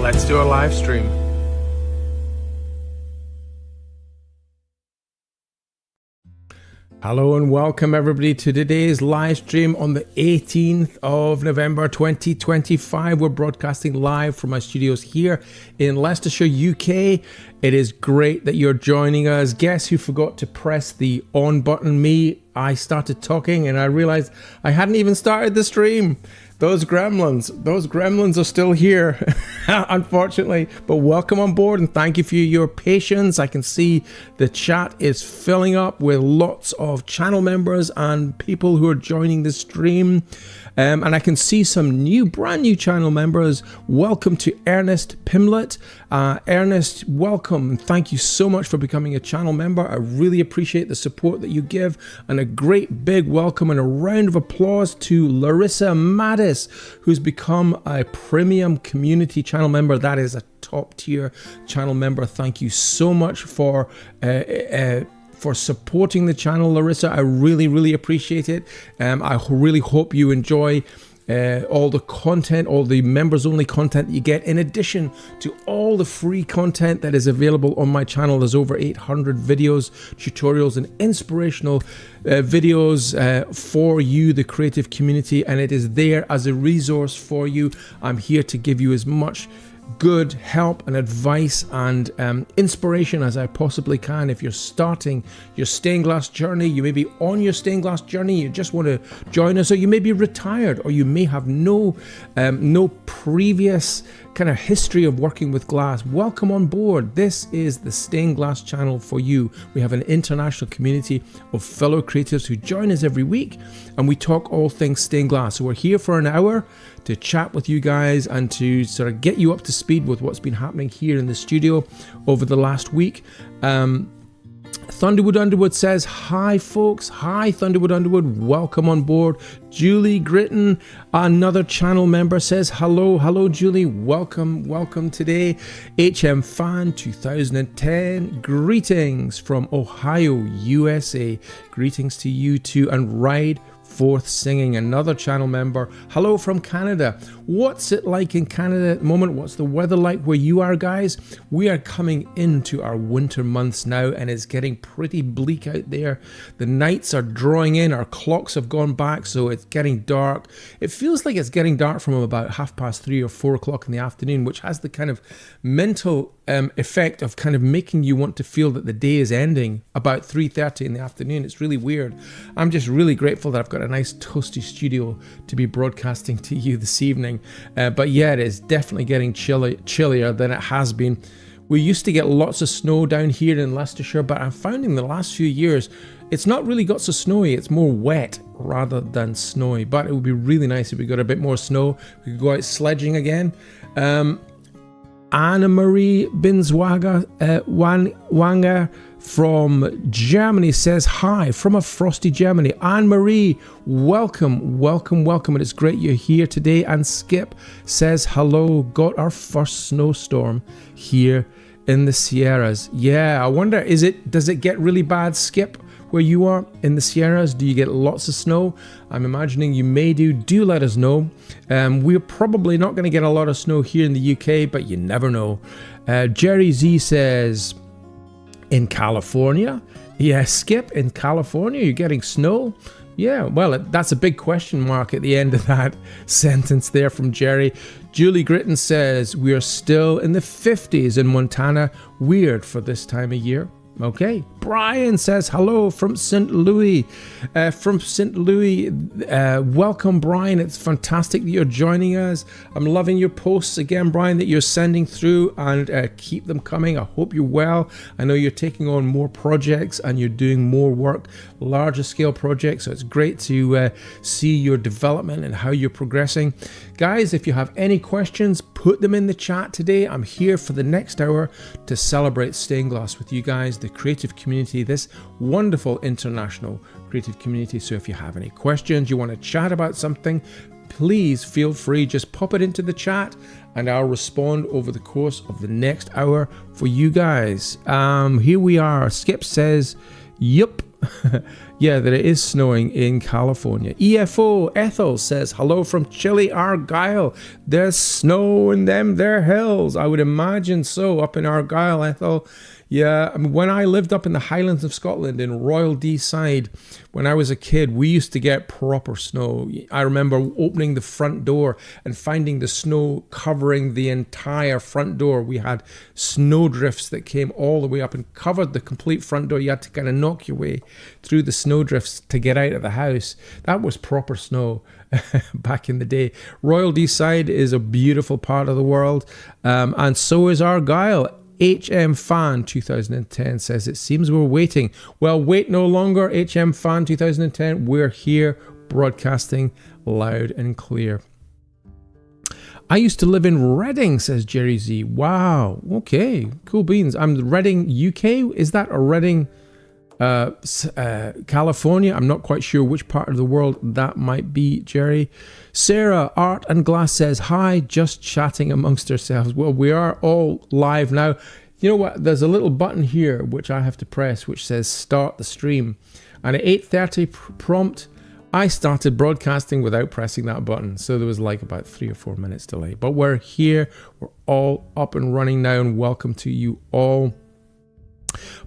let's do a live stream. Hello and welcome everybody to today's live stream on the 18th of November 2025. We're broadcasting live from my studios here in Leicestershire, UK. It is great that you're joining us. Guess who forgot to press the on button? Me. I started talking and I realized I hadn't even started the stream. Those gremlins are still here, unfortunately, but welcome on board and thank you for your patience. I can see the chat is filling up with lots of channel members and people who are joining the stream. And I can see some brand new channel members. Welcome to Ernest Pimlet. Ernest, welcome. Thank you so much for becoming a channel member. I really appreciate the support that you give. And a great big welcome and a round of applause to Larissa Mattis, who's become a premium community channel member. That is a top tier channel member. Thank you so much for supporting the channel, Larissa. I really appreciate it. I really hope you enjoy all the content, all the members only content that you get, in addition to all the free content that is available on my channel. There's over 800 videos, tutorials and inspirational videos for you, the creative community, and it is there as a resource for you. I'm here to give you as much good help and advice and inspiration as I possibly can. If you're starting your stained glass journey, you may be on your stained glass journey, you just want to join us, or you may be retired, or you may have no previous kind of history of working with glass. Welcome on board. This is the Stained Glass channel for you. We have an international community of fellow creatives who join us every week, and we talk all things stained glass. So we're here for an hour to chat with you guys and to sort of get you up to speed with what's been happening here in the studio over the last week. Thunderwood Underwood says, hi folks. Hi Thunderwood Underwood, welcome on board. Julie Gritton, another channel member, says hello Julie, welcome today. HM Fan 2010, greetings from Ohio, USA. Greetings to you too. And Ride Forth Singing, another channel member, hello from Canada. What's it like in Canada at the moment? What's the weather like where you are, guys? We are coming into our winter months now, and it's getting pretty bleak out there. The nights are drawing in, our clocks have gone back, so it's getting dark. It feels like it's getting dark from about 3:30 or 4 o'clock in the afternoon, which has the kind of mental effect of kind of making you want to feel that the day is ending about 3:30 in the afternoon. It's really weird. I'm just really grateful that I've got a nice toasty studio to be broadcasting to you this evening. But yeah, it is definitely getting chillier than it has been. We used to get lots of snow down here in Leicestershire, but I'm finding the last few years it's not really got so snowy. It's more wet rather than snowy. But it would be really nice if we got a bit more snow. We could go out sledging again. Anna Marie Binswanger Wanger from Germany says hi from a frosty Germany. Anne-Marie, welcome, and it's great you're here today. And Skip says hello, got our first snowstorm here in the Sierras. Yeah, I wonder, does it get really bad, Skip, where you are in the Sierras? Do you get lots of snow? I'm imagining you may do let us know. We're probably not going to get a lot of snow here in the UK, but you never know. Jerry Z says, in California? Yeah, Skip, in California, you're getting snow? Yeah, well, that's a big question mark at the end of that sentence there from Jerry. Julie Gritton says, we are still in the 50s in Montana. Weird for this time of year. Okay. Brian says hello from St. Louis. Welcome, Brian. It's fantastic that you're joining us. I'm loving your posts again, Brian, that you're sending through, and keep them coming. I hope you're well. I know you're taking on more projects and you're doing more work, larger scale projects. So it's great to see your development and how you're progressing. Guys, if you have any questions, put them in the chat today. I'm here for the next hour to celebrate stained glass with you guys, the creative community, this wonderful international creative community. So if you have any questions, you want to chat about something, please feel free, just pop it into the chat and I'll respond over the course of the next hour for you guys. Here we are. Skip says, yup. Yeah, that it is snowing in California. EFO Ethel says, hello from chilly Argyle. There's snow in them there hills. I would imagine so up in Argyle, Ethel. Yeah, I mean, when I lived up in the Highlands of Scotland in Royal Deeside, when I was a kid, we used to get proper snow. I remember opening the front door and finding the snow covering the entire front door. We had snow drifts that came all the way up and covered the complete front door. You had to kind of knock your way through the snow drifts to get out of the house. That was proper snow back in the day. Royal Deeside is a beautiful part of the world, and so is Argyle. HM Fan 2010 says, it seems we're waiting. Well, wait no longer, HM Fan 2010. We're here broadcasting loud and clear. I used to live in Reading, says Jerry Z. Wow. Okay. Cool beans. I'm Reading, UK. Is that a Reading, California? I'm not quite sure which part of the world that might be, Jerry. Sarah Art and Glass says, hi, just chatting amongst ourselves. Well, we are all live now. You know what? There's a little button here which I have to press which says start the stream. And at 8:30 prompt, I started broadcasting without pressing that button. So there was like about 3 or 4 minutes delay. But we're here. We're all up and running now, and welcome to you all.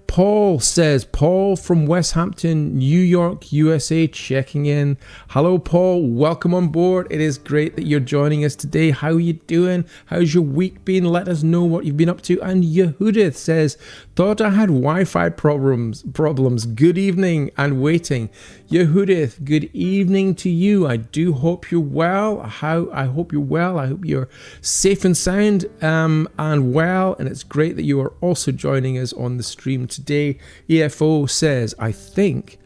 Paul says, Paul from West Hampton, New York, USA, checking in. Hello, Paul. Welcome on board. It is great that you're joining us today. How are you doing? How's your week been? Let us know what you've been up to. And Yehudith says, thought I had Wi-Fi problems. Good evening and waiting. Yehudith, good evening to you. I do hope you're well. I hope you're well. I hope you're safe and sound and well. And it's great that you are also joining us on the stream today. EFO says, I think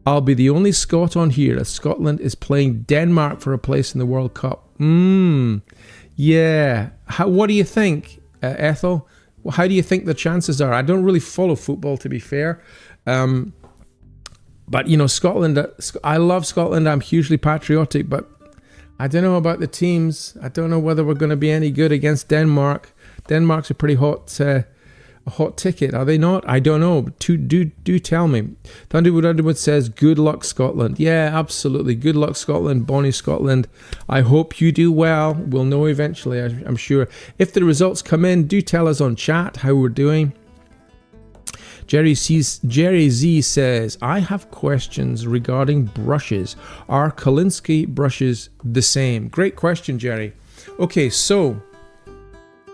I'll be the only Scot on here as Scotland is playing Denmark for a place in the World Cup. Yeah. What do you think, Ethel? How do you think the chances are? I don't really follow football, to be fair. But, you know, Scotland, I love Scotland. I'm hugely patriotic, but I don't know about the teams. I don't know whether we're going to be any good against Denmark. Denmark's a pretty hot ticket, are they not? I don't know. Do tell me. Thunderwood Underwood says, good luck, Scotland. Yeah, absolutely. Good luck, Scotland. Bonnie Scotland. I hope you do well. We'll know eventually, I'm sure. If the results come in, do tell us on chat how we're doing. Jerry Z says, I have questions regarding brushes. Are Kolinsky brushes the same? Great question, Jerry. Okay, so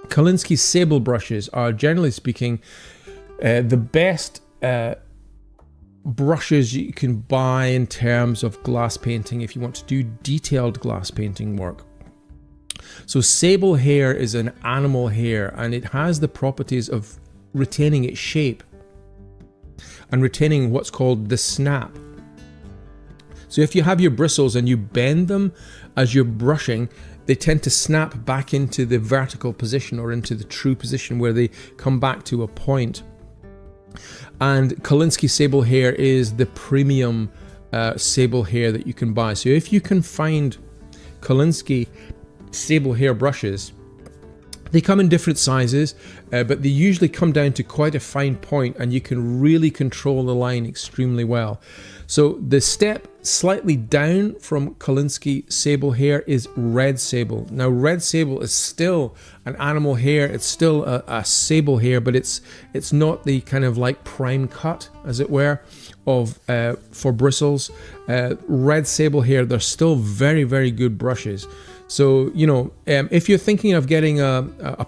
Kolinsky sable brushes are, generally speaking, the best brushes you can buy in terms of glass painting if you want to do detailed glass painting work. So sable hair is an animal hair, and it has the properties of retaining its shape and retaining what's called the snap. So if you have your bristles and you bend them as you're brushing, they tend to snap back into the vertical position or into the true position where they come back to a point. And Kolinsky sable hair is the premium sable hair that you can buy. So if you can find Kolinsky sable hair brushes, they come in different sizes, but they usually come down to quite a fine point, and you can really control the line extremely well. So the step slightly down from Kolinsky sable hair is red sable. Now red sable is still an animal hair, it's still a sable hair, but it's not the kind of like prime cut, as it were, of for bristles. Red sable hair, they're still very, very good brushes. So, you know, if you're thinking of getting a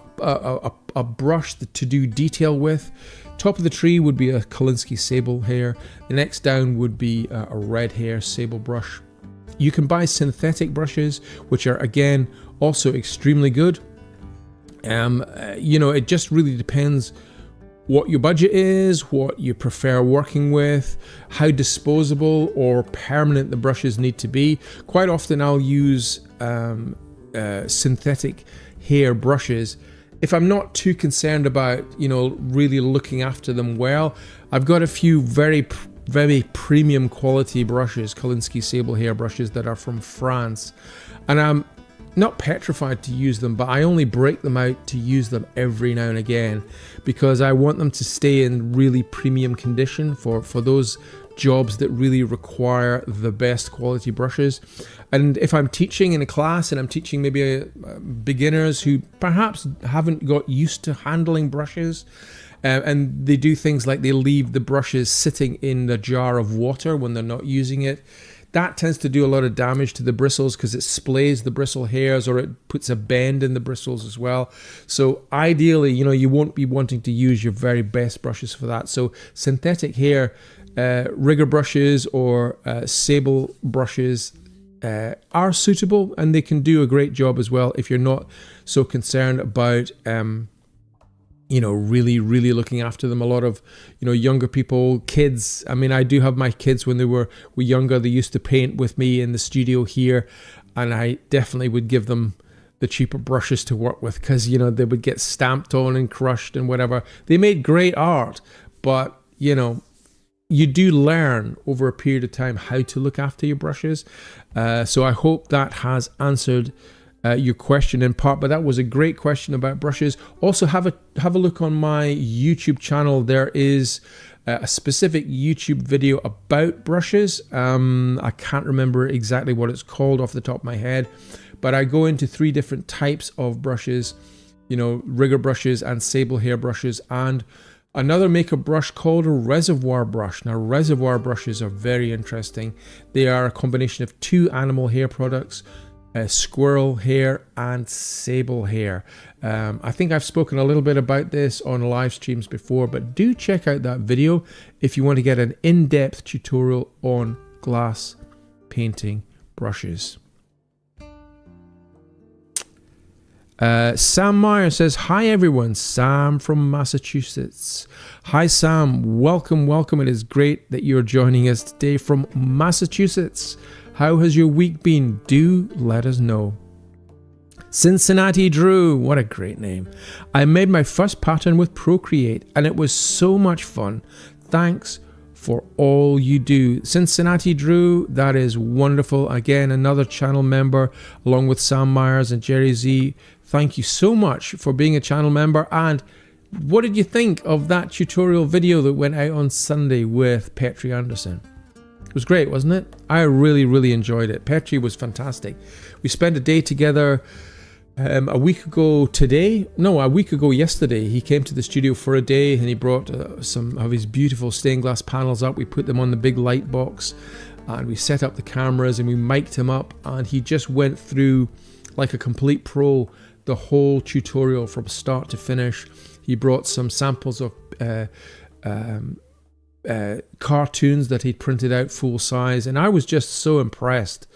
brush to do detail with, top of the tree would be a Kolinsky sable hair. The next down would be a red hair sable brush. You can buy synthetic brushes, which are, again, also extremely good. You know, it just really depends what your budget is, what you prefer working with, how disposable or permanent the brushes need to be. Quite often I'll use synthetic hair brushes if I'm not too concerned about, you know, really looking after them well. I've got a few very premium quality brushes, Kolinsky sable hair brushes, that are from France, and I'm not petrified to use them, but I only break them out to use them every now and again because I want them to stay in really premium condition for those jobs that really require the best quality brushes. And if I'm teaching in a class and I'm teaching maybe beginners who perhaps haven't got used to handling brushes, and they do things like they leave the brushes sitting in the jar of water when they're not using it, that tends to do a lot of damage to the bristles because it splays the bristle hairs, or it puts a bend in the bristles as well. So ideally, you won't be wanting to use your very best brushes for that. So synthetic hair rigger brushes or sable brushes are suitable, and they can do a great job as well if you're not so concerned about really looking after them. A lot of younger people, kids, I mean, I do have my kids, when they were younger, they used to paint with me in the studio here, and I definitely would give them the cheaper brushes to work with because they would get stamped on and crushed and whatever. They made great art, but you do learn over a period of time how to look after your brushes. So I hope that has answered your question in part, but that was a great question about brushes. Also, have a look on my YouTube channel. There is a specific YouTube video about brushes. I can't remember exactly what it's called off the top of my head, but I go into 3 different types of brushes, rigger brushes and sable hair brushes, and another makeup brush called a reservoir brush. Now, reservoir brushes are very interesting. They are a combination of 2 animal hair products, squirrel hair and sable hair. I think I've spoken a little bit about this on live streams before, but do check out that video if you want to get an in-depth tutorial on glass painting brushes. Sam Meyer says, hi everyone, Sam from Massachusetts. Hi Sam, welcome. It is great that you're joining us today from Massachusetts. How has your week been? Do let us know. Cincinnati Drew, what a great name. I made my first pattern with Procreate and it was so much fun. Thanks for all you do. Cincinnati Drew, that is wonderful. Again, another channel member along with Sam Myers and Jerry Z. Thank you so much for being a channel member. And what did you think of that tutorial video that went out on Sunday with Petri Anderson? It was great, wasn't it? I really enjoyed it. Petri was fantastic. We spent a day together a week ago yesterday. He came to the studio for a day and he brought some of his beautiful stained glass panels up. We put them on the big light box and we set up the cameras and we mic'd him up, and he just went through like a complete pro the whole tutorial from start to finish. He brought some samples of cartoons that he'd printed out full size, and I was just so impressed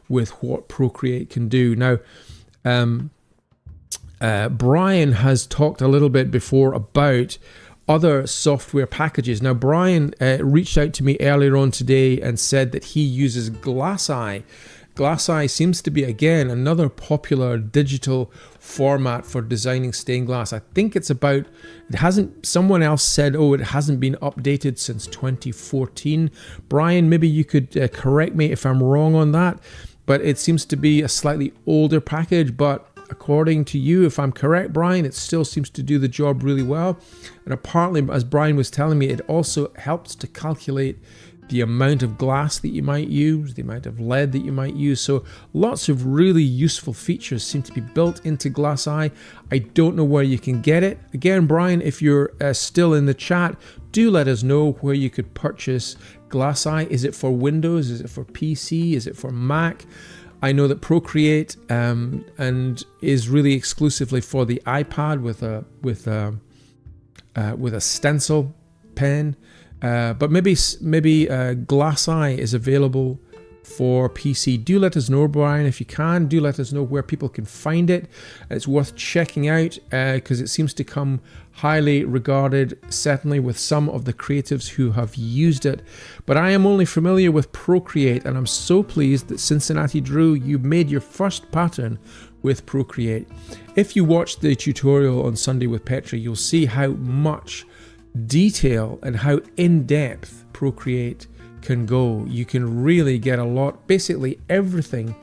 with what Procreate can do. Now, Brian has talked a little bit before about other software packages. Now, Brian reached out to me earlier on today and said that he uses GlassEye. GlassEye seems to be, again, another popular digital format for designing stained glass. I think it's about, someone else said, it hasn't been updated since 2014. Brian, maybe you could correct me if I'm wrong on that, but it seems to be a slightly older package, but according to you, if I'm correct, Brian, it still seems to do the job really well. And apparently, as Brian was telling me, it also helps to calculate the amount of glass that you might use, the amount of lead that you might use. So lots of really useful features seem to be built into GlassEye. I don't know where you can get it. Again, Brian, if you're still in the chat, do let us know where you could purchase GlassEye. Is it for Windows? Is it for PC? Is it for Mac? I know that Procreate and is really exclusively for the iPad with a stencil pen. But maybe GlassEye is available for PC. Do let us know, Brian, if you can. Do let us know where people can find it. It's worth checking out because it seems to come highly regarded, certainly with some of the creatives who have used it. But I am only familiar with Procreate, and I'm so pleased that Cincinnati Drew, you made your first pattern with Procreate. If you watched the tutorial on Sunday with Petri, you'll see how much detail and how in-depth Procreate can go. You can really get a lot, basically everything,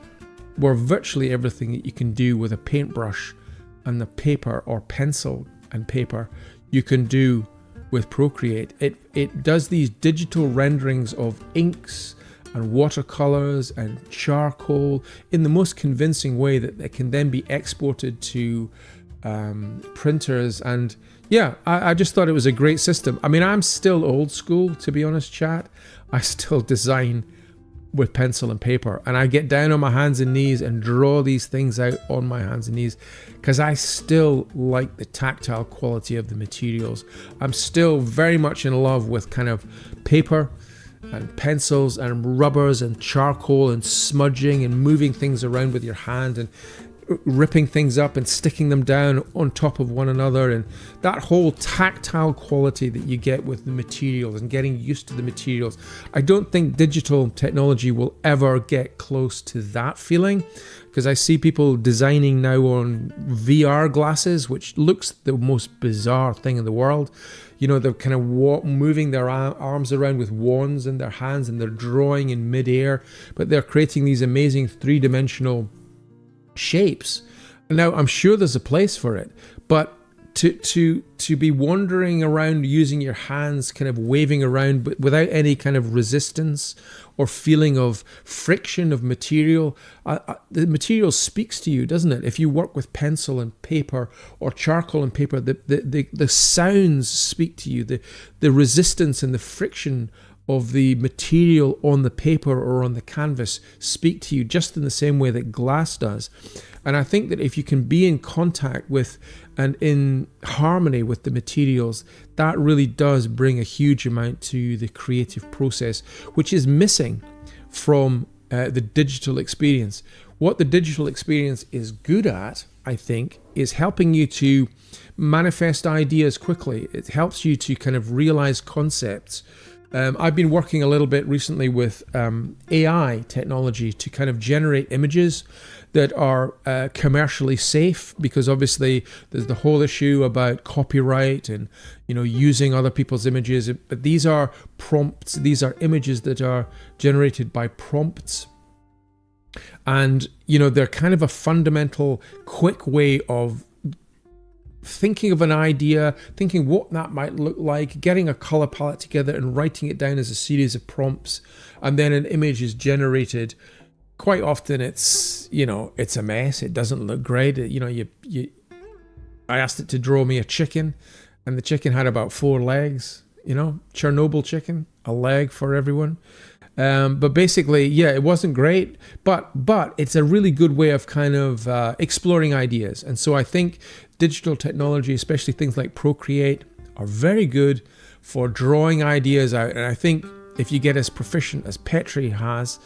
or virtually everything that you can do with a paintbrush and the paper, or pencil and paper, you can do with Procreate. It does these digital renderings of inks and watercolors and charcoal in the most convincing way that they can then be exported to printers. And yeah, I just thought it was a great system. I mean, I'm still old school, to be honest, chat. I still design with pencil and paper, and I get down on my hands and knees and draw these things out on my hands and knees because I still like the tactile quality of the materials. I'm still very much in love with kind of paper and pencils and rubbers and charcoal and smudging and moving things around with your hand and ripping things up and sticking them down on top of one another, and that whole tactile quality that you get with the materials and getting used to the materials. I don't think digital technology will ever get close to that feeling, because I see people designing now on VR glasses, which looks the most bizarre thing in the world. You know, they're kind of moving their arms around with wands in their hands and they're drawing in midair, but they're creating these amazing three-dimensional shapes. Now, I'm sure there's a place for it, but to be wandering around using your hands, kind of waving around, but without any kind of resistance or feeling of friction of material, the material speaks to you, doesn't it? If you work with pencil and paper or charcoal and paper, the sounds speak to you, the resistance and the friction of the material on the paper or on the canvas speak to you just in the same way that glass does. And I think that if you can be in contact with and in harmony with the materials, that really does bring a huge amount to the creative process, which is missing from the digital experience. What the digital experience is good at, I think, is helping you to manifest ideas quickly. It helps you to kind of realize concepts. I've been working a little bit recently with AI technology to kind of generate images that are commercially safe, because obviously there's the whole issue about copyright and, you know, using other people's images. But these are prompts. These are images that are generated by prompts. And, you know, they're kind of a fundamental, quick way of thinking of an idea, thinking what that might look like, getting a color palette together and writing it down as a series of prompts, and then an image is generated. Quite often it's, you know, it's a mess. It doesn't look great. You know, I asked it to draw me a chicken, and the chicken had about 4 legs, you know, Chernobyl chicken, a leg for everyone. But basically, yeah, it wasn't great, but it's a really good way of kind of exploring ideas. And so I think digital technology, especially things like Procreate, are very good for drawing ideas out. And I think if you get as proficient as Petri has,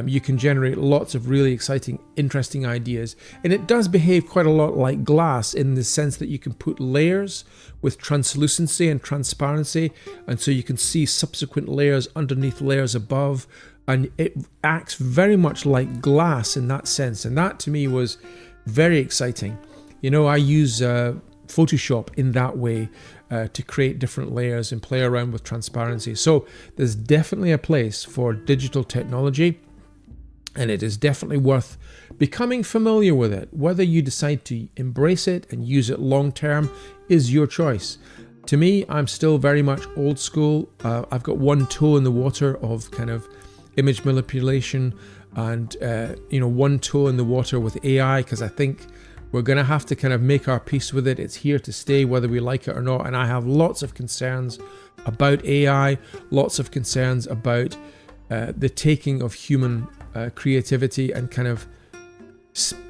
you can generate lots of really exciting, interesting ideas. And it does behave quite a lot like glass in the sense that you can put layers with translucency and transparency. And so you can see subsequent layers underneath layers above. And it acts very much like glass in that sense. And that to me was very exciting. You know, I use Photoshop in that way to create different layers and play around with transparency. So there's definitely a place for digital technology, and it is definitely worth becoming familiar with it. Whether you decide to embrace it and use it long term is your choice. To me, I'm still very much old school. I've got one toe in the water of kind of image manipulation and, you know, one toe in the water with AI, because I think we're going to have to kind of make our peace with it. It's here to stay, whether we like it or not. And I have lots of concerns about AI, lots of concerns about the taking of human creativity and kind of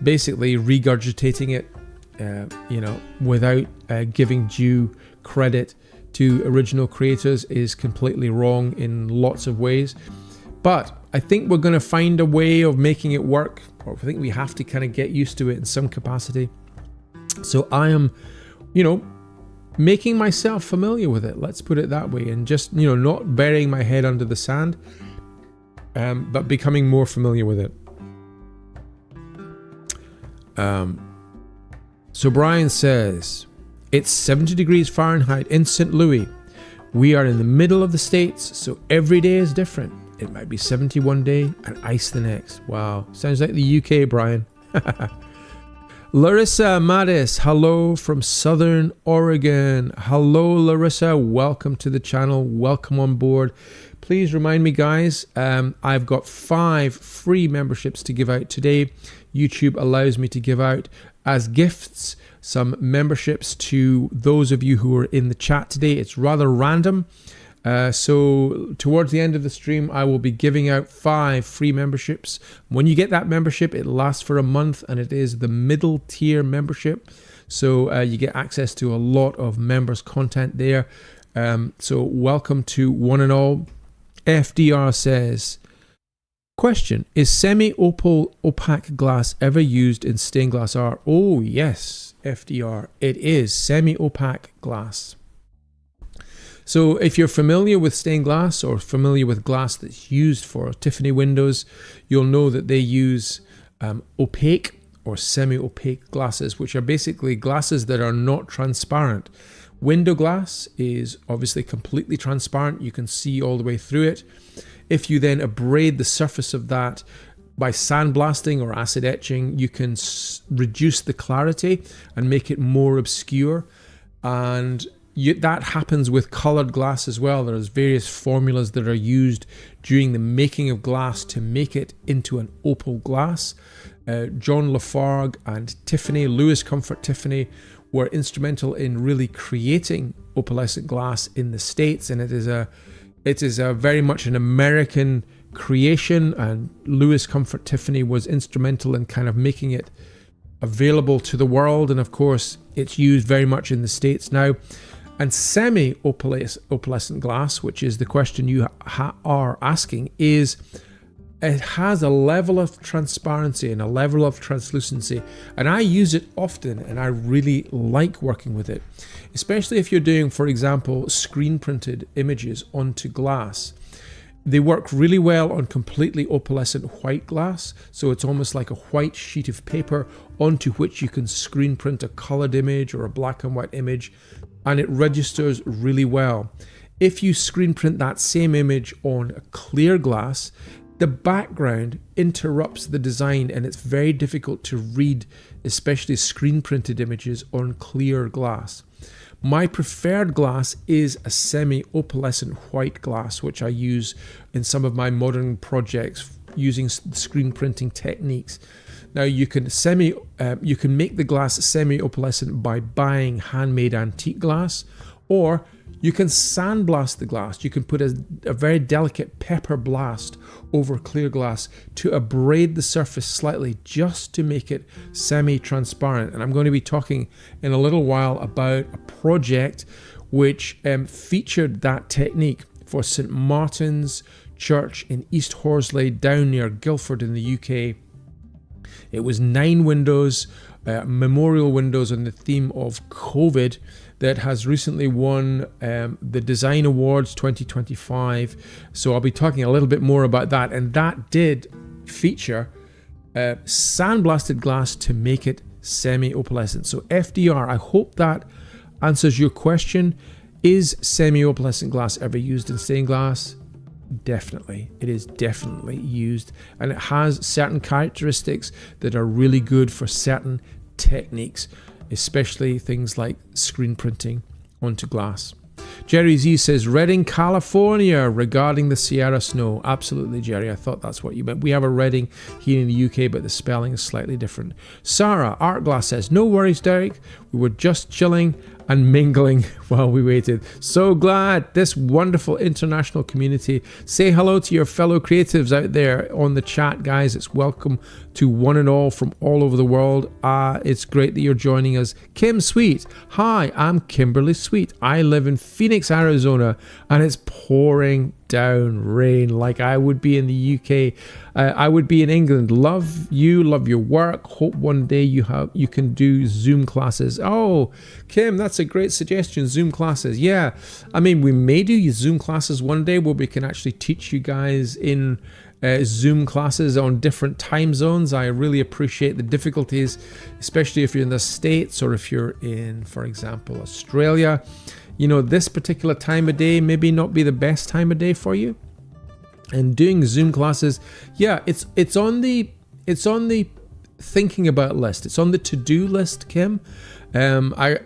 basically regurgitating it, you know, without giving due credit to original creators is completely wrong in lots of ways. But I think we're going to find a way of making it work, or I think we have to kind of get used to it in some capacity. So I am, you know, making myself familiar with it, let's put it that way, and just, you know, not burying my head under the sand, but becoming more familiar with it. So Brian says, it's 70 degrees Fahrenheit in St. Louis. We are in the middle of the States, so every day is different. It might be 70 one day and ice the next. Wow, sounds like the UK, Brian. Larissa Mattis, hello from Southern Oregon. Hello, Larissa. Welcome to the channel. Welcome on board. Please remind me, guys, I've got 5 free memberships to give out today. YouTube allows me to give out as gifts some memberships to those of you who are in the chat today. It's rather random. So towards the end of the stream, I will be giving out 5 free memberships. When you get that membership, it lasts for a month, and it is the middle tier membership. So you get access to a lot of members content there. So welcome to one and all. FDR says, question, is semi-opal opaque glass ever used in stained glass art? Oh yes, FDR, it is semi-opaque glass. So if you're familiar with stained glass or familiar with glass that's used for Tiffany windows, you'll know that they use opaque or semi-opaque glasses, which are basically glasses that are not transparent. Window glass is obviously completely transparent. You can see all the way through it. If you then abrade the surface of that by sandblasting or acid etching, you can reduce the clarity and make it more obscure. And that happens with colored glass as well. There's various formulas that are used during the making of glass to make it into an opal glass. John Lafargue and Tiffany, Lewis Comfort Tiffany, were instrumental in really creating opalescent glass in the States, and it is a very much an American creation, and Lewis Comfort Tiffany was instrumental in kind of making it available to the world, and of course it's used very much in the States now. And semi-opalescent glass, which is the question you are asking, is it has a level of transparency and a level of translucency, and I use it often, and I really like working with it, especially if you're doing, for example, screen printed images onto glass. They work really well on completely opalescent white glass, so it's almost like a white sheet of paper onto which you can screen print a colored image or a black and white image, and it registers really well. If you screen print that same image on a clear glass, the background interrupts the design, and it's very difficult to read, especially screen printed images on clear glass. My preferred glass is a semi-opalescent white glass, which I use in some of my modern projects using screen printing techniques. Now you can make the glass semi-opalescent by buying handmade antique glass, or you can sandblast the glass. You can put a very delicate pepper blast over clear glass to abrade the surface slightly, just to make it semi-transparent. And I'm going to be talking in a little while about a project which featured that technique for St. Martin's Church in East Horsley, down near Guildford in the UK. It was 9 windows, memorial windows on the theme of COVID, that has recently won the Design Awards 2025. So I'll be talking a little bit more about that. And that did feature sandblasted glass to make it semi-opalescent. So FDR, I hope that answers your question. Is semi-opalescent glass ever used in stained glass? Definitely. It is definitely used, and it has certain characteristics that are really good for certain techniques, especially things like screen printing onto glass. Jerry Z says, Redding, California, regarding the Sierra snow. Absolutely, Jerry. I thought that's what you meant. We have a Redding here in the UK, but the spelling is slightly different. Sarah Artglass says, no worries, Derek. We were just chilling and mingling while we waited. So glad this wonderful international community. Say hello to your fellow creatives out there on the chat, guys. It's welcome to one and all from all over the world. It's great that you're joining us. Kim Sweet. Hi, I'm Kimberly Sweet. I live in Phoenix, Arizona, and it's pouring down rain like I would be in the UK. I would be in England. Love you, love your work. Hope one day you can do Zoom classes. Oh, Kim, that's a great suggestion. Zoom classes. Yeah, I mean, we may do Zoom classes one day where we can actually teach you guys in Zoom classes on different time zones. I really appreciate the difficulties, especially if you're in the States or if you're in, for example, Australia. You know, this particular time of day maybe not be the best time of day for you. And doing Zoom classes, yeah, it's on the thinking about list. It's on the to-do list, Kim. I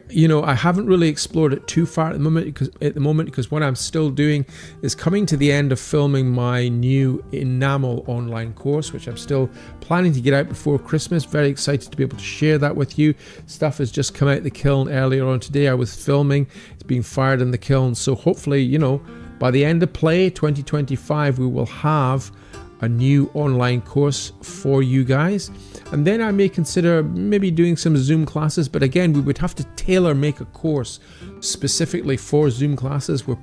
haven't really explored it too far at the moment because what I'm still doing is coming to the end of filming my new enamel online course, which I'm still planning to get out before Christmas. Very excited to be able to share that with you. Stuff has just come out the kiln earlier on today. I was filming, it's being fired in the kiln. So hopefully, by the end of play 2025, we will have a new online course for you guys. And then I may consider maybe doing some Zoom classes, but again, we would have to tailor make a course specifically for Zoom classes where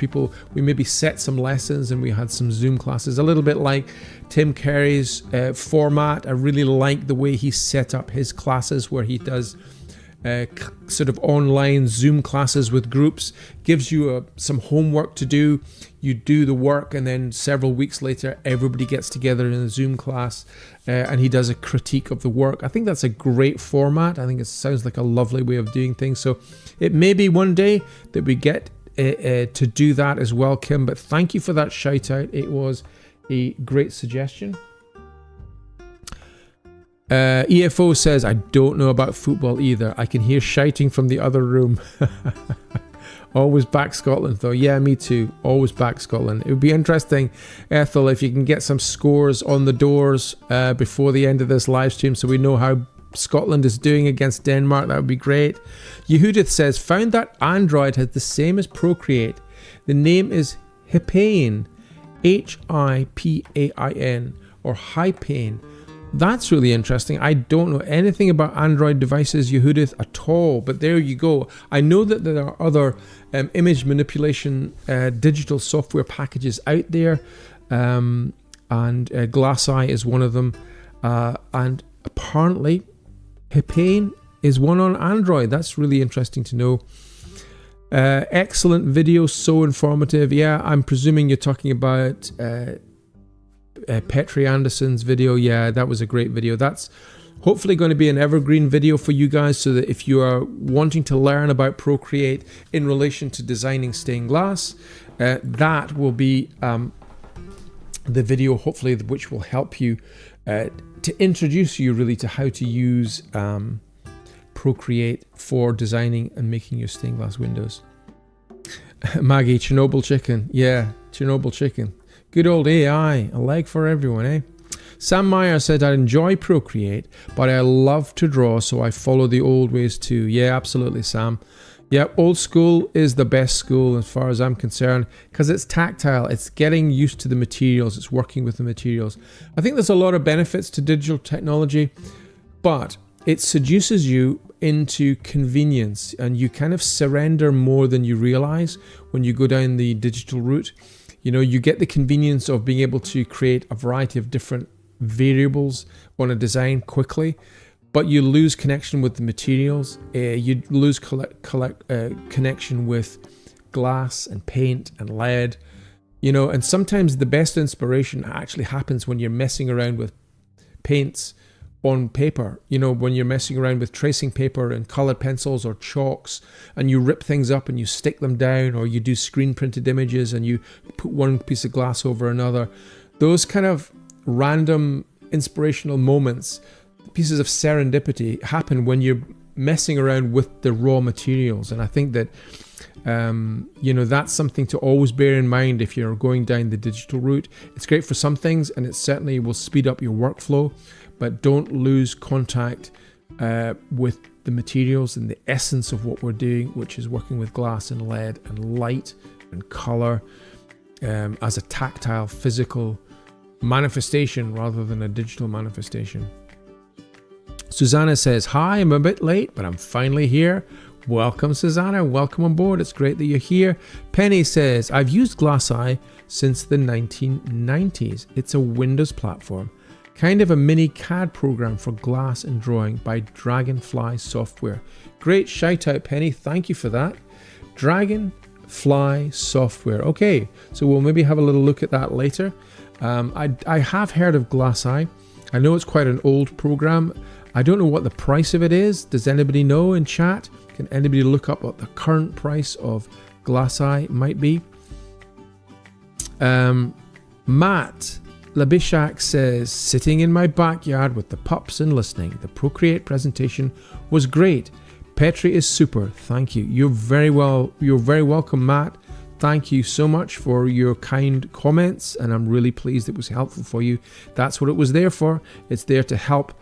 we maybe set some lessons and we had some Zoom classes, a little bit like Tim Carey's format. I really like the way he set up his classes where he does sort of online Zoom classes with groups, gives you some homework to do. You do the work, and then several weeks later, everybody gets together in a Zoom class, and he does a critique of the work. I think that's a great format. I think it sounds like a lovely way of doing things. So it may be one day that we get to do that as well, Kim. But thank you for that shout out. It was a great suggestion. EFO says, I don't know about football either. I can hear shouting from the other room. Always back Scotland though. Yeah, me too. Always back Scotland. It would be interesting, Ethel, if you can get some scores on the doors before the end of this live stream so we know how Scotland is doing against Denmark. That would be great. Yehudith says, found that Android has the same as Procreate. The name is Hipain. Hipain or Hipain. That's really interesting. I don't know anything about Android devices, Yehudith, at all, but there you go. I know that there are other image manipulation digital software packages out there, and GlassEye is one of them, and apparently Hipain is one on Android. That's really interesting to know. Excellent video, so informative. Yeah, I'm presuming you're talking about Petri Anderson's video. Yeah, that was a great video. That's hopefully going to be an evergreen video for you guys, so that if you are wanting to learn about Procreate in relation to designing stained glass, that will be the video hopefully which will help you to introduce you really to how to use Procreate for designing and making your stained glass windows. Maggie, Chernobyl chicken. Yeah, Chernobyl chicken. Good old AI, a leg for everyone, eh? Sam Meyer said, I enjoy Procreate, but I love to draw, so I follow the old ways too. Yeah, absolutely, Sam. Yeah, old school is the best school as far as I'm concerned, because it's tactile, it's getting used to the materials, it's working with the materials. I think there's a lot of benefits to digital technology, but it seduces you into convenience, and you kind of surrender more than you realize when you go down the digital route. You get the convenience of being able to create a variety of different variables on a design quickly, but you lose connection with the materials. You lose connection with glass and paint and lead. And sometimes the best inspiration actually happens when you're messing around with paints on paper, when you're messing around with tracing paper and colored pencils or chalks, and you rip things up and you stick them down, or you do screen printed images and you put one piece of glass over another. Those kind of random inspirational moments, pieces of serendipity, happen when you're messing around with the raw materials. And I think that that's something to always bear in mind if you're going down the digital route. It's great for some things, and it certainly will speed up your workflow, but don't lose contact with the materials and the essence of what we're doing, which is working with glass and lead and light and color as a tactile, physical manifestation rather than a digital manifestation. Susanna says, hi, I'm a bit late, but I'm finally here. Welcome, Susanna. Welcome on board. It's great that you're here. Penny says, I've used GlassEye since the 1990s. It's a Windows platform. Kind of a mini CAD program for glass and drawing by Dragonfly Software. Great shout out, Penny. Thank you for that. Dragonfly Software. Okay, so we'll maybe have a little look at that later. I have heard of GlassEye. I know it's quite an old program. I don't know what the price of it is. Does anybody know in chat? Can anybody look up what the current price of GlassEye might be? Matt Labishak says, sitting in my backyard with the pups and listening. The Procreate presentation was great. Petri is super. Thank you. You're very welcome, Matt. Thank you so much for your kind comments, and I'm really pleased it was helpful for you. That's what it was there for. It's there to help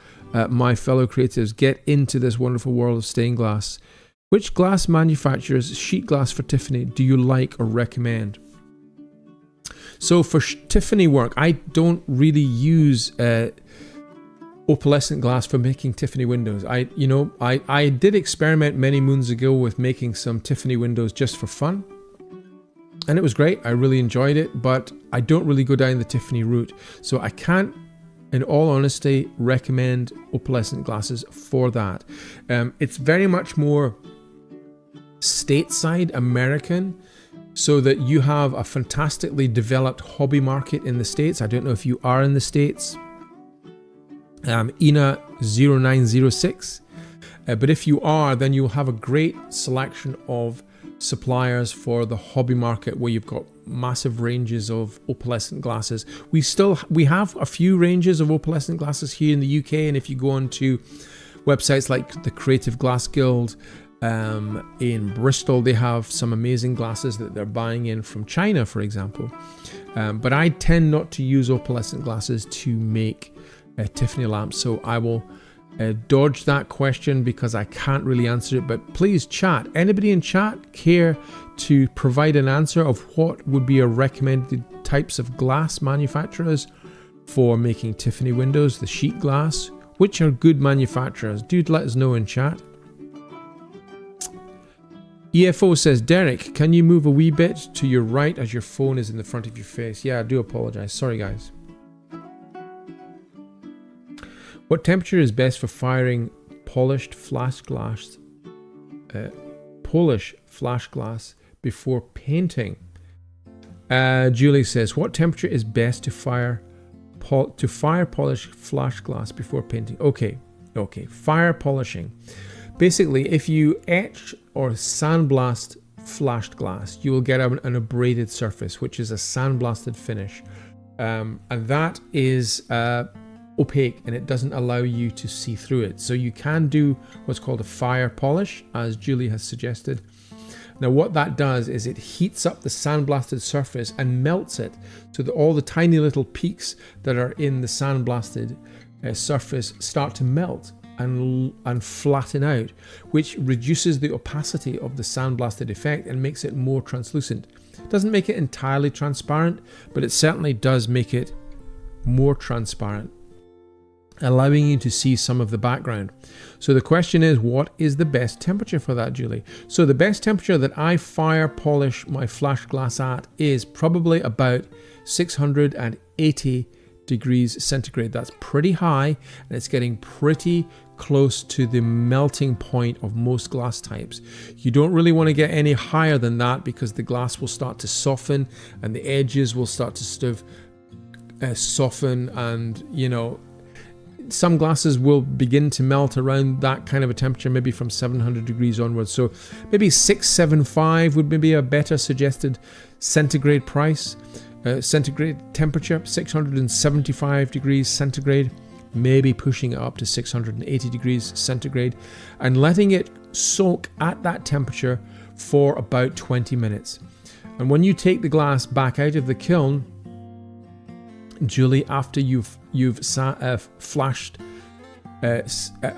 my fellow creatives get into this wonderful world of stained glass. Which glass manufacturers, sheet glass for Tiffany, do you like or recommend? So for Tiffany work, I don't really use opalescent glass for making Tiffany windows. I did experiment many moons ago with making some Tiffany windows just for fun, and it was great. I really enjoyed it, but I don't really go down the Tiffany route. So I can't, in all honesty, recommend opalescent glasses for that. It's very much more stateside American, so that you have a fantastically developed hobby market in the States. I don't know if you are in the States. Ina0906. But if you are, then you'll have a great selection of suppliers for the hobby market where you've got massive ranges of opalescent glasses. We have a few ranges of opalescent glasses here in the UK, and if you go on to websites like the Creative Glass Guild in Bristol, they have some amazing glasses that they're buying in from China, for example. But I tend not to use opalescent glasses to make Tiffany lamps, so I will dodge that question because I can't really answer it. But please chat. Anybody in chat care to provide an answer of what would be a recommended types of glass manufacturers for making Tiffany windows, the sheet glass? Which are good manufacturers? Do let us know in chat. EFO says, Derek, can you move a wee bit to your right as your phone is in the front of your face? Yeah, I do apologize. Sorry, guys. What temperature is best for firing polished flash glass? Polish flash glass before painting. Julie says, what temperature is best to fire polished flash glass before painting? Okay, fire polishing. Basically, if you etch or sandblast flashed glass, you will get an abraded surface, which is a sandblasted finish, and that is opaque, and it doesn't allow you to see through it. So you can do what's called a fire polish, as Julie has suggested. Now what that does is it heats up the sandblasted surface and melts it, so that all the tiny little peaks that are in the sandblasted surface start to melt and flatten out, which reduces the opacity of the sandblasted effect and makes it more translucent. It doesn't make it entirely transparent, but it certainly does make it more transparent, allowing you to see some of the background. So the question is, what is the best temperature for that, Julie? So the best temperature that I fire polish my flash glass at is probably about 680 degrees centigrade. That's pretty high, and it's getting pretty close to the melting point of most glass types. You don't really want to get any higher than that, because the glass will start to soften and the edges will start to sort of soften, and some glasses will begin to melt around that kind of a temperature, maybe from 700 degrees onwards. So maybe 675 would maybe a better suggested centigrade price. Centigrade temperature, 675 degrees centigrade, maybe pushing it up to 680 degrees centigrade, and letting it soak at that temperature for about 20 minutes. And when you take the glass back out of the kiln, Julie, after you've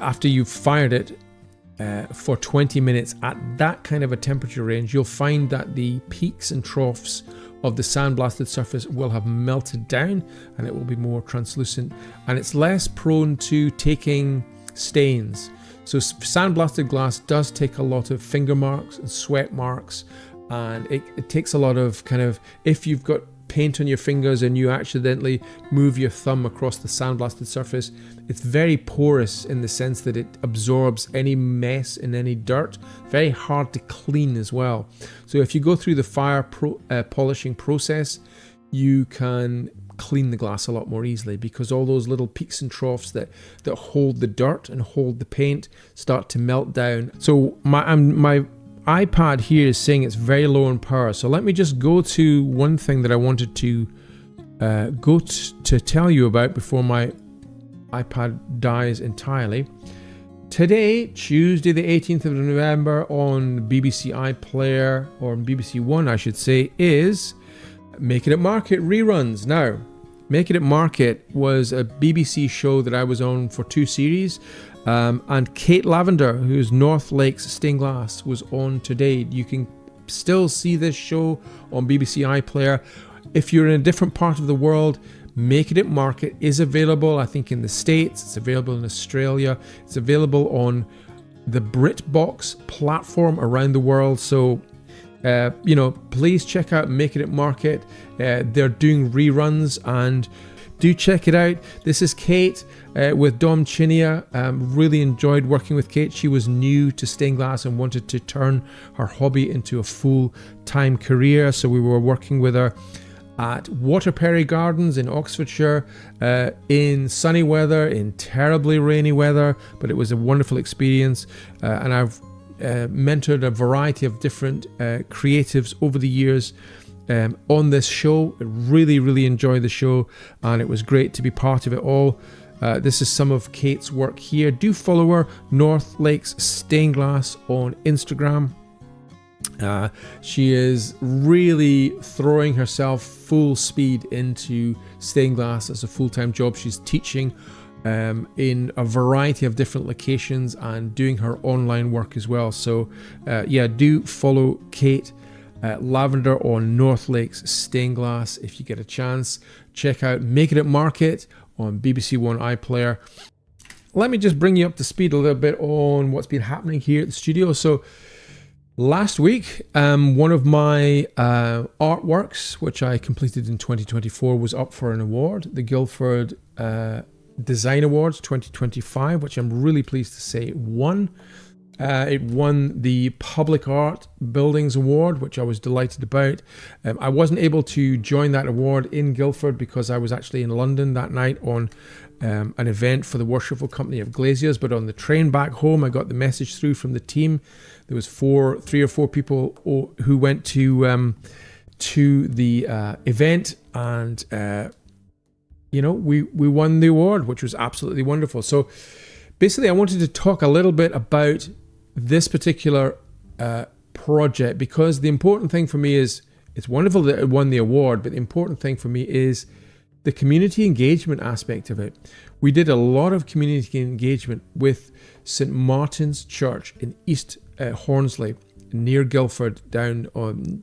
after you've fired it for 20 minutes at that kind of a temperature range, you'll find that the peaks and troughs of the sandblasted surface will have melted down, and it will be more translucent, and it's less prone to taking stains. So sandblasted glass does take a lot of finger marks and sweat marks, and it takes a lot of if you've got paint on your fingers and you accidentally move your thumb across the sandblasted surface, it's very porous in the sense that it absorbs any mess and any dirt. Very hard to clean as well. So if you go through the fire polishing process, you can clean the glass a lot more easily, because all those little peaks and troughs that hold the dirt and hold the paint start to melt down. So my iPad here is saying it's very low in power, so let me just go to one thing that I wanted to to tell you about before my iPad dies entirely. Today, Tuesday the 18th of November, on BBC iPlayer, or BBC One I should say, is Make It at Market reruns. Now, Make It at Market was a BBC show that I was on for 2 series, and Kate Lavender, who's North Lakes Stained Glass, was on today. You can still see this show on BBC iPlayer. If you're in a different part of the world, Make It at Market is available, I think, in the States. It's available in Australia. It's available on the BritBox platform around the world. So, please check out Make It at Market. They're doing reruns, and do check it out. This is Kate with Dom Chinia. Really enjoyed working with Kate. She was new to stained glass and wanted to turn her hobby into a full-time career. So we were working with her at Waterperry Gardens in Oxfordshire, in sunny weather, in terribly rainy weather, but it was a wonderful experience. And I've mentored a variety of different creatives over the years on this show. I really enjoyed the show, and it was great to be part of it all. This is some of Kate's work here. Do follow her, North Lakes Stained Glass, on Instagram. She is really throwing herself full speed into stained glass as a full-time job. She's teaching in a variety of different locations and doing her online work as well. So do follow Kate Lavender on North Lakes Stained Glass if you get a chance. Check out Make It at Market on BBC One iPlayer. Let me just bring you up to speed a little bit on what's been happening here at the studio. So last week, one of my artworks, which I completed in 2024, was up for an award, the Guildford Design Awards 2025, which I'm really pleased to say it won. It won the Public Art Buildings Award, which I was delighted about. I wasn't able to join that award in Guildford because I was actually in London that night on an event for the Worshipful Company of Glaziers, but on the train back home, I got the message through from the team. There was 3 or 4 people who went to the event, and we won the award, which was absolutely wonderful. So basically, I wanted to talk a little bit about this particular project, because the important thing for me is, it's wonderful that it won the award, but the important thing for me is the community engagement aspect of it. We did a lot of community engagement with St. Martin's Church in East Hornsley, near Guildford, down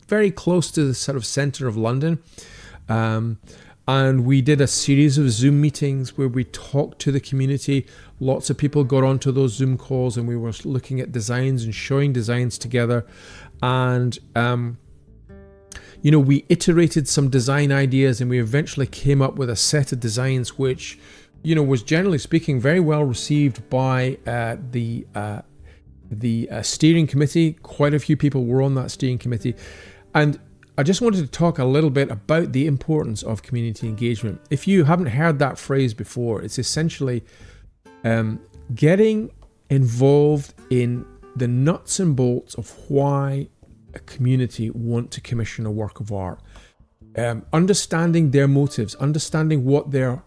very close to the sort of centre of London. And we did a series of Zoom meetings where we talked to the community. Lots of people got onto those Zoom calls, and we were looking at designs and showing designs together. And we iterated some design ideas, and we eventually came up with a set of designs which, was generally speaking very well received by the steering committee. Quite a few people were on that steering committee. And I just wanted to talk a little bit about the importance of community engagement. If you haven't heard that phrase before, it's essentially getting involved in the nuts and bolts of why a community want to commission a work of art, understanding their motives, understanding what their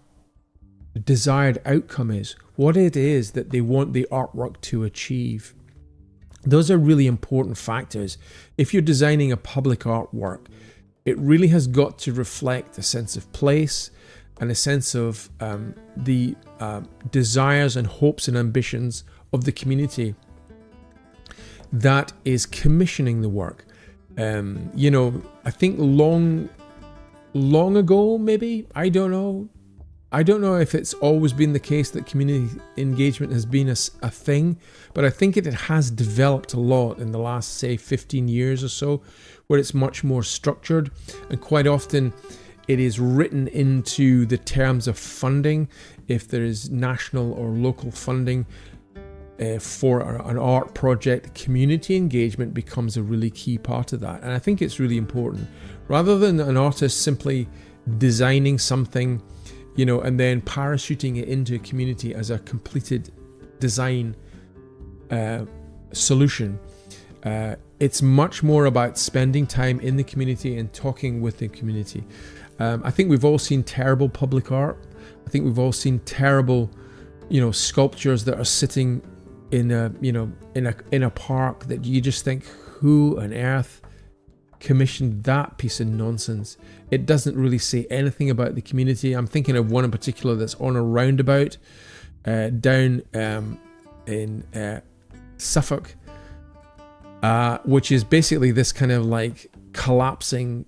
desired outcome is, what it is that they want the artwork to achieve. Those are really important factors. If you're designing a public artwork, it really has got to reflect a sense of place and a sense of the desires and hopes and ambitions of the community that is commissioning the work. I think long ago, maybe, I don't know if it's always been the case that community engagement has been a thing, but I think it has developed a lot in the last, say, 15 years or so, where it's much more structured, and quite often it is written into the terms of funding. If there is national or local funding for an art project, community engagement becomes a really key part of that. And I think it's really important. Rather than an artist simply designing something, and then parachuting it into a community as a completed design solution, It's much more about spending time in the community and talking with the community. I think we've all seen terrible public art. I think we've all seen terrible, sculptures that are sitting in a park that you just think, who on earth commissioned that piece of nonsense? It doesn't really say anything about the community. I'm thinking of one in particular that's on a roundabout down in Suffolk, which is basically this kind of like collapsing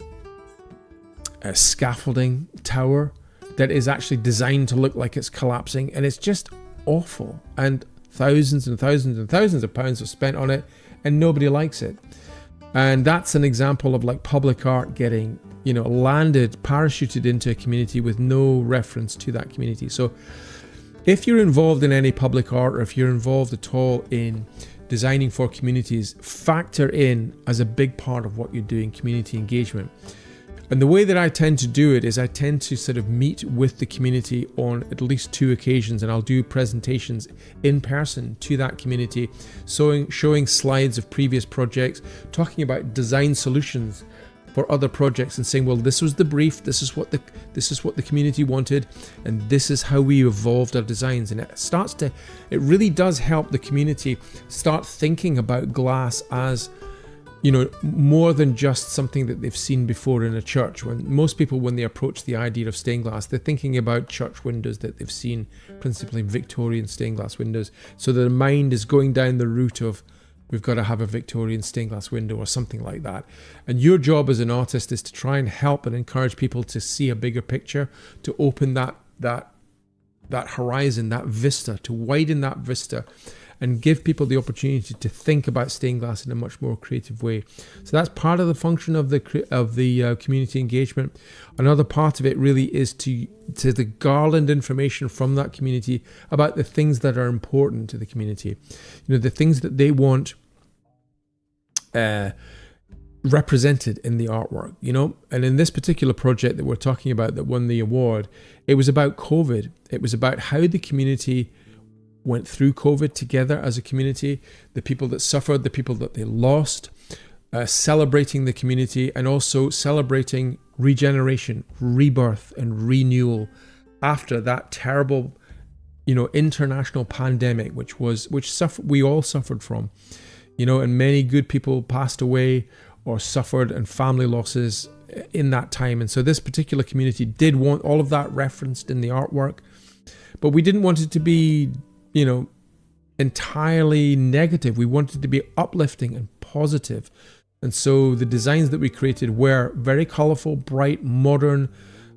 scaffolding tower that is actually designed to look like it's collapsing, and it's just awful, and thousands and thousands and thousands of pounds are spent on it and nobody likes it. And that's an example of like public art getting landed, parachuted into a community with no reference to that community. So if you're involved in any public art, or if you're involved at all in designing for communities, factor in as a big part of what you're doing community engagement. And the way that I tend to do it is I tend to sort of meet with the community on at least 2 occasions, and I'll do presentations in person to that community, showing slides of previous projects, talking about design solutions for other projects, and saying, well, this was the brief, this is what the community wanted, and this is how we evolved our designs. And it really does help the community start thinking about glass as more than just something that they've seen before in a church. When most people, when they approach the idea of stained glass, they're thinking about church windows that they've seen, principally Victorian stained glass windows. So their mind is going down the route of, we've got to have a Victorian stained glass window or something like that. And your job as an artist is to try and help and encourage people to see a bigger picture, to open that horizon, that vista, to widen that vista, and give people the opportunity to think about stained glass in a much more creative way. So that's part of the function of the community engagement. Another part of it really is to the garland information from that community about the things that are important to the community, the things that they want represented in the artwork, And in this particular project that we're talking about that won the award, it was about COVID. It was about how the community went through COVID together as a community, the people that suffered, the people that they lost, celebrating the community, and also celebrating regeneration, rebirth, and renewal after that terrible, international pandemic, which we all suffered from, and many good people passed away or suffered, and family losses in that time. And so this particular community did want all of that referenced in the artwork, but we didn't want it to be entirely negative. We wanted it to be uplifting and positive. And so the designs that we created were very colorful, bright, modern,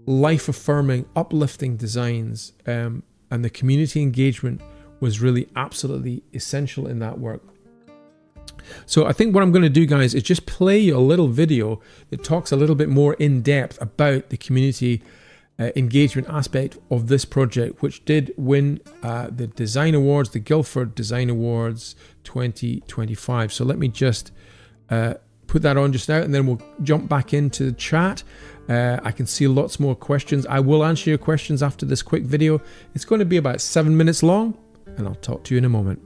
life-affirming, uplifting designs. And the community engagement was really absolutely essential in that work. So I think what I'm going to do, guys, is just play you a little video that talks a little bit more in depth about the community engagement aspect of this project, which did win the Design Awards, the Guildford Design Awards 2025. So let me just put that on just now, and then we'll jump back into the chat. I can see lots more questions. I will answer your questions after this quick video. It's going to be about 7 minutes long, and I'll talk to you in a moment.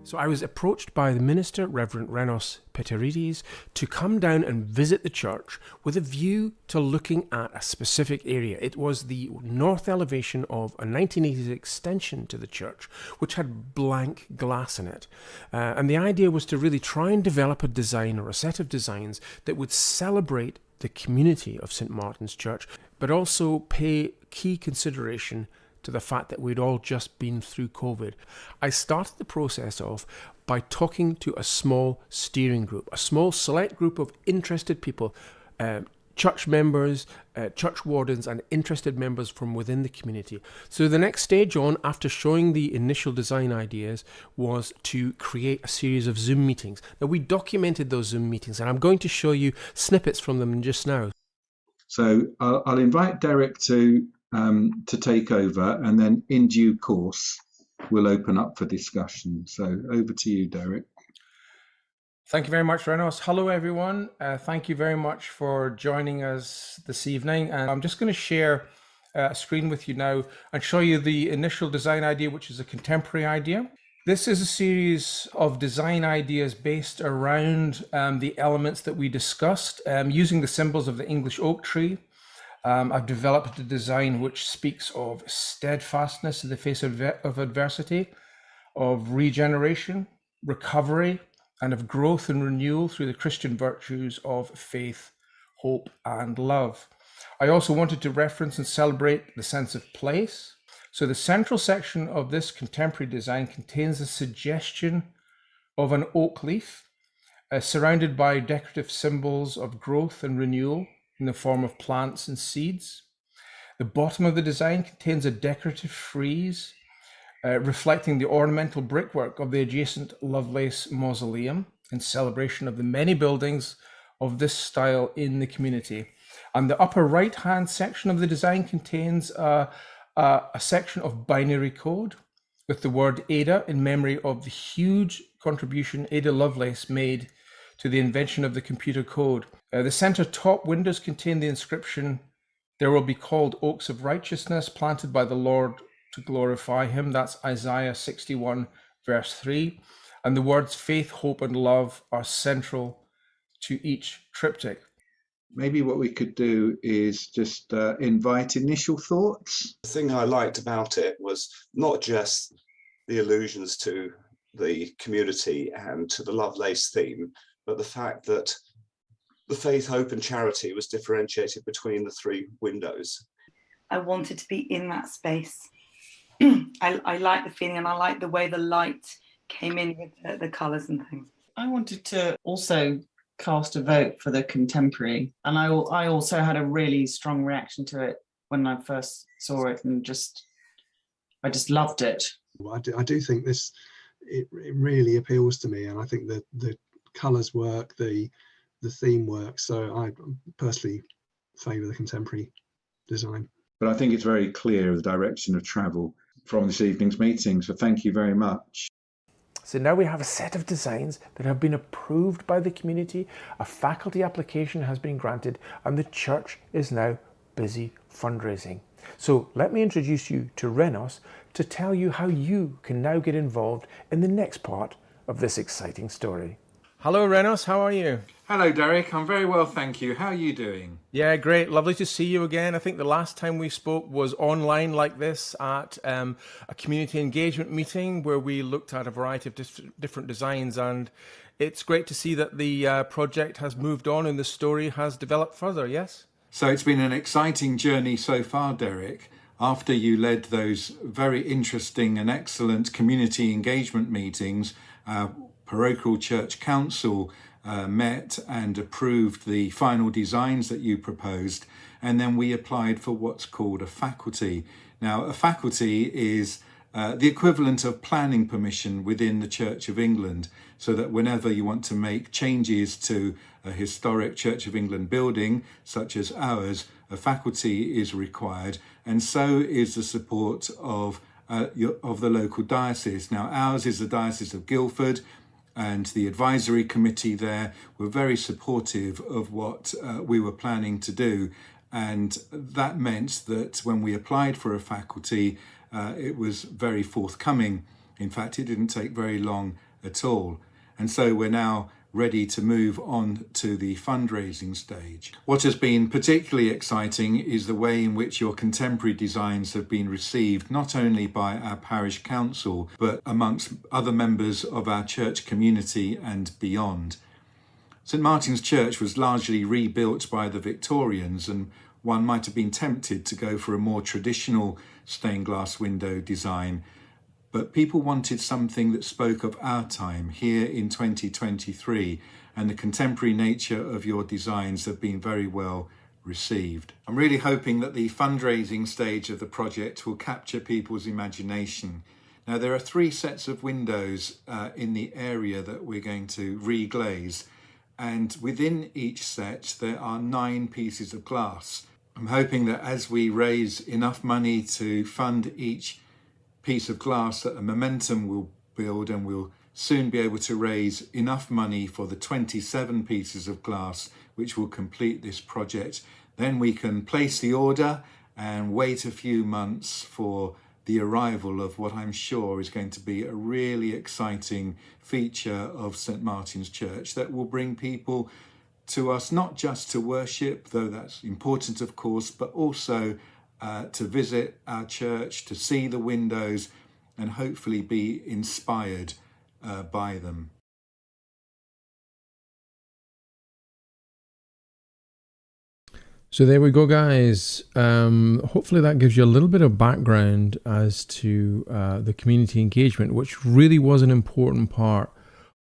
So I was approached by the minister, Reverend Renos Peterides, to come down and visit the church with a view to looking at a specific area. It was the north elevation of a 1980s extension to the church, which had blank glass in it. And the idea was to really try and develop a design or a set of designs that would celebrate the community of St. Martin's Church, but also pay key consideration to the fact that we'd all just been through COVID. I started the process off by talking to a small steering group, a small select group of interested people, church members, church wardens, and interested members from within the community. So the next stage on, after showing the initial design ideas, was to create a series of Zoom meetings. Now, we documented those Zoom meetings, and I'm going to show you snippets from them just now. So I'll invite Derek to take over, and then in due course we'll open up for discussion. So over to you, Derek. Thank you very much, Renos. Hello, everyone. Thank you very much for joining us this evening. And I'm just going to share a screen with you now and show you the initial design idea, which is a contemporary idea. This is a series of design ideas based around the elements that we discussed, using the symbols of the English oak tree. I've developed a design which speaks of steadfastness in the face of adversity, of regeneration, recovery, and of growth and renewal through the Christian virtues of faith, hope, and love. I also wanted to reference and celebrate the sense of place. So the central section of this contemporary design contains a suggestion of an oak leaf, surrounded by decorative symbols of growth and renewal in the form of plants and seeds. The bottom of the design contains a decorative frieze reflecting the ornamental brickwork of the adjacent Lovelace Mausoleum in celebration of the many buildings of this style in the community. And the upper right-hand section of the design contains a section of binary code with the word Ada in memory of the huge contribution Ada Lovelace made to the invention of the computer code. The center top windows contain the inscription, "There will be called oaks of righteousness, planted by the Lord to glorify him." That's Isaiah 61, verse 3. And the words faith, hope, and love are central to each triptych. Maybe what we could do is just invite initial thoughts. The thing I liked about it was not just the allusions to the community and to the Lovelace theme, but the fact that the faith, hope, and charity was differentiated between the three windows. I wanted to be in that space. I like the feeling, and I like the way the light came in with the colours and things. I wanted to also cast a vote for the contemporary, and I also had a really strong reaction to it when I first saw it, and I just loved it. Well, I do think this it really appeals to me, and I think that the colours work, the theme works. So I personally favour the contemporary design. But I think it's very clear the direction of travel from this evening's meeting. So thank you very much. So now we have a set of designs that have been approved by the community, a faculty application has been granted, and the church is now busy fundraising. So let me introduce you to Renos to tell you how you can now get involved in the next part of this exciting story. Hello Renos, how are you? Hello Derek, I'm very well thank you. How are you doing? Yeah, great. Lovely to see you again. I think the last time we spoke was online like this at a community engagement meeting where we looked at a variety of different designs, and it's great to see that the project has moved on and the story has developed further, yes? So it's been an exciting journey so far, Derek. After you led those very interesting and excellent community engagement meetings, Parochial Church Council met and approved the final designs that you proposed, and then we applied for what's called a faculty. Now, a faculty is the equivalent of planning permission within the Church of England, so that whenever you want to make changes to a historic Church of England building, such as ours, a faculty is required, and so is the support of the local diocese. Now, ours is the Diocese of Guildford, and the advisory committee there were very supportive of what we were planning to do. And that meant that when we applied for a faculty, it was very forthcoming. In fact, it didn't take very long at all. And so we're now ready to move on to the fundraising stage. What has been particularly exciting is the way in which your contemporary designs have been received, not only by our parish council, but amongst other members of our church community and beyond. St Martin's Church was largely rebuilt by the Victorians, and one might have been tempted to go for a more traditional stained glass window design. But people wanted something that spoke of our time here in 2023, and the contemporary nature of your designs have been very well received. I'm really hoping that the fundraising stage of the project will capture people's imagination. Now, there are 3 sets of windows in the area that we're going to reglaze, and within each set there are 9 pieces of glass. I'm hoping that as we raise enough money to fund each piece of glass, that a momentum will build, and we'll soon be able to raise enough money for the 27 pieces of glass which will complete this project. Then we can place the order and wait a few months for the arrival of what I'm sure is going to be a really exciting feature of St. Martin's Church that will bring people to us, not just to worship, though that's important, of course, but also to visit our church, to see the windows, and hopefully be inspired by them. So there we go, guys. Hopefully that gives you a little bit of background as to the community engagement, which really was an important part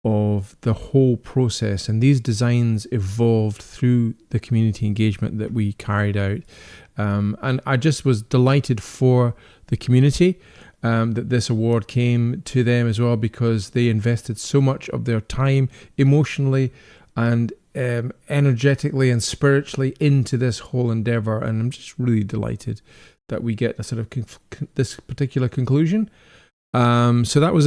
of the whole process. And these designs evolved through the community engagement that we carried out. And I just was delighted for the community that this award came to them as well, because they invested so much of their time emotionally and energetically and spiritually into this whole endeavor, and I'm just really delighted that we get a sort of this particular conclusion. So that was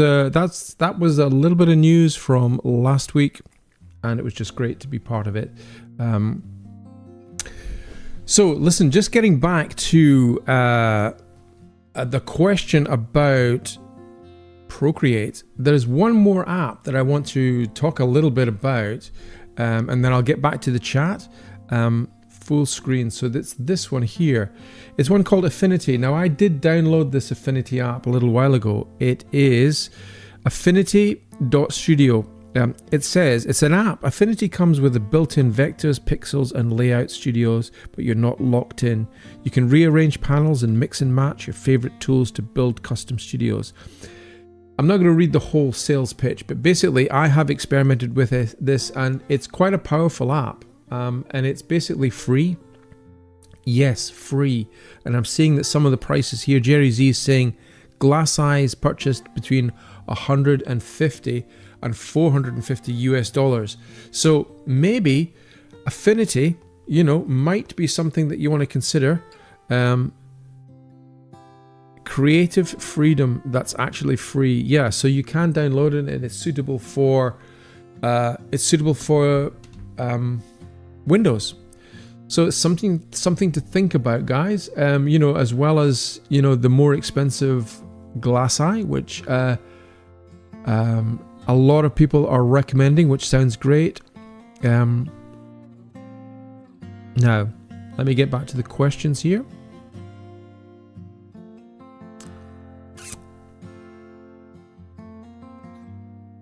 a little bit of news from last week, and it was just great to be part of it. So listen, just getting back to the question about Procreate, there's one more app that I want to talk a little bit about. And then I'll get back to the chat, full screen. So that's this one here. It's one called Affinity. Now, I did download this Affinity app a little while ago. It is affinity.studio. It says it's an app. Affinity comes with the built-in vectors, pixels, and layout studios, but you're not locked in. You can rearrange panels and mix and match your favorite tools to build custom studios. I'm not going to read the whole sales pitch, but basically I have experimented with this, and it's quite a powerful app, and it's basically free. Yes, free. And I'm seeing that some of the prices here, Jerry Z is saying glass eyes purchased between $150 and $450 US. So maybe Affinity, might be something that you want to consider. Creative freedom, that's actually free. Yeah, so you can download it, and it's suitable for Windows. So it's something to think about, guys. As well as the more expensive Glass Eye, which a lot of people are recommending, which sounds great. Now, let me get back to the questions here.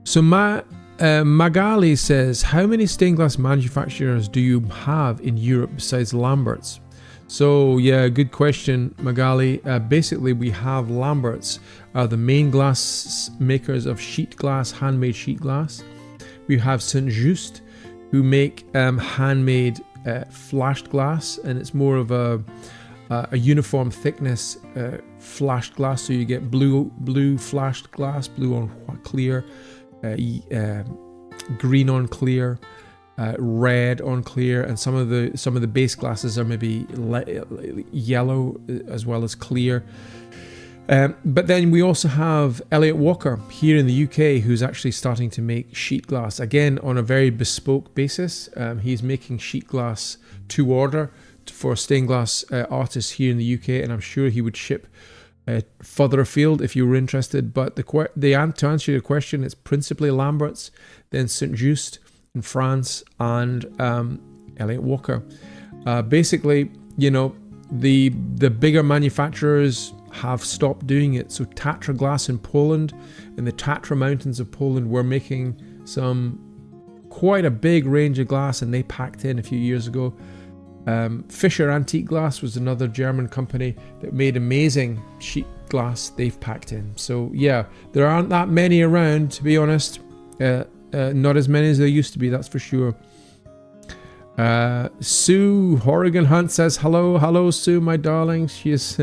So Magali says, how many stained glass manufacturers do you have in Europe besides Lambert's? So yeah, good question, Magali. Basically, we have Lambert's, the main glass makers of sheet glass, handmade sheet glass. We have St. Just, who make handmade flashed glass, and it's more of a uniform thickness flashed glass. So you get blue flashed glass, blue on clear, green on clear, red on clear, and some of the base glasses are maybe yellow as well as clear. But then we also have Elliot Walker here in the UK, who's actually starting to make sheet glass, again on a very bespoke basis. He's making sheet glass to order for stained glass artists here in the UK, and I'm sure he would ship further afield if you were interested. But to answer your question, it's principally Lambert's, then St. Just in France, and Elliot Walker. Basically, the bigger manufacturers have stopped doing it. So Tatra Glass in Poland, in the Tatra Mountains of Poland, were making quite a big range of glass, and they packed in a few years ago. Fischer Antique Glass was another German company that made amazing sheet glass. They've packed in. So yeah, there aren't that many around, to be honest. Not as many as there used to be, that's for sure. Sue Horrigan Hunt says hello Sue, my darling. She is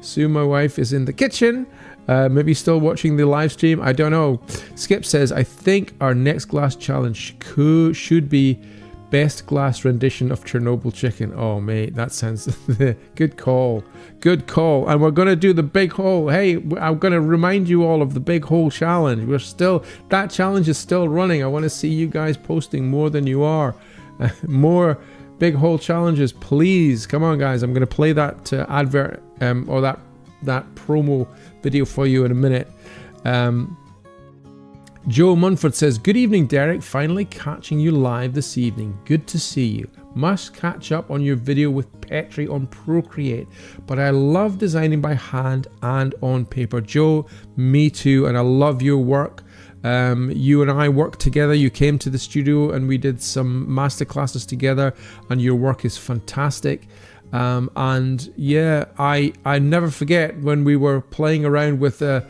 Sue, my wife, is in the kitchen, maybe still watching the live stream, I don't know. Skip says, I think our next glass challenge should be best glass rendition of Chernobyl chicken. Oh mate, that sounds good call. And we're gonna do the big hole. Hey, I'm gonna remind you all of the big hole challenge. That challenge is still running. I want to see you guys posting more than you are. More big hole challenges, please. Come on guys, I'm gonna play that advert or that that promo video for you in a minute. Joe Munford says, good evening, Derek. Finally catching you live this evening. Good to see you. Must catch up on your video with Petri on Procreate, but I love designing by hand and on paper. Joe, me too, and I love your work. You and I worked together. You came to the studio and we did some masterclasses together, and your work is fantastic. And yeah, I never forget when we were playing around with a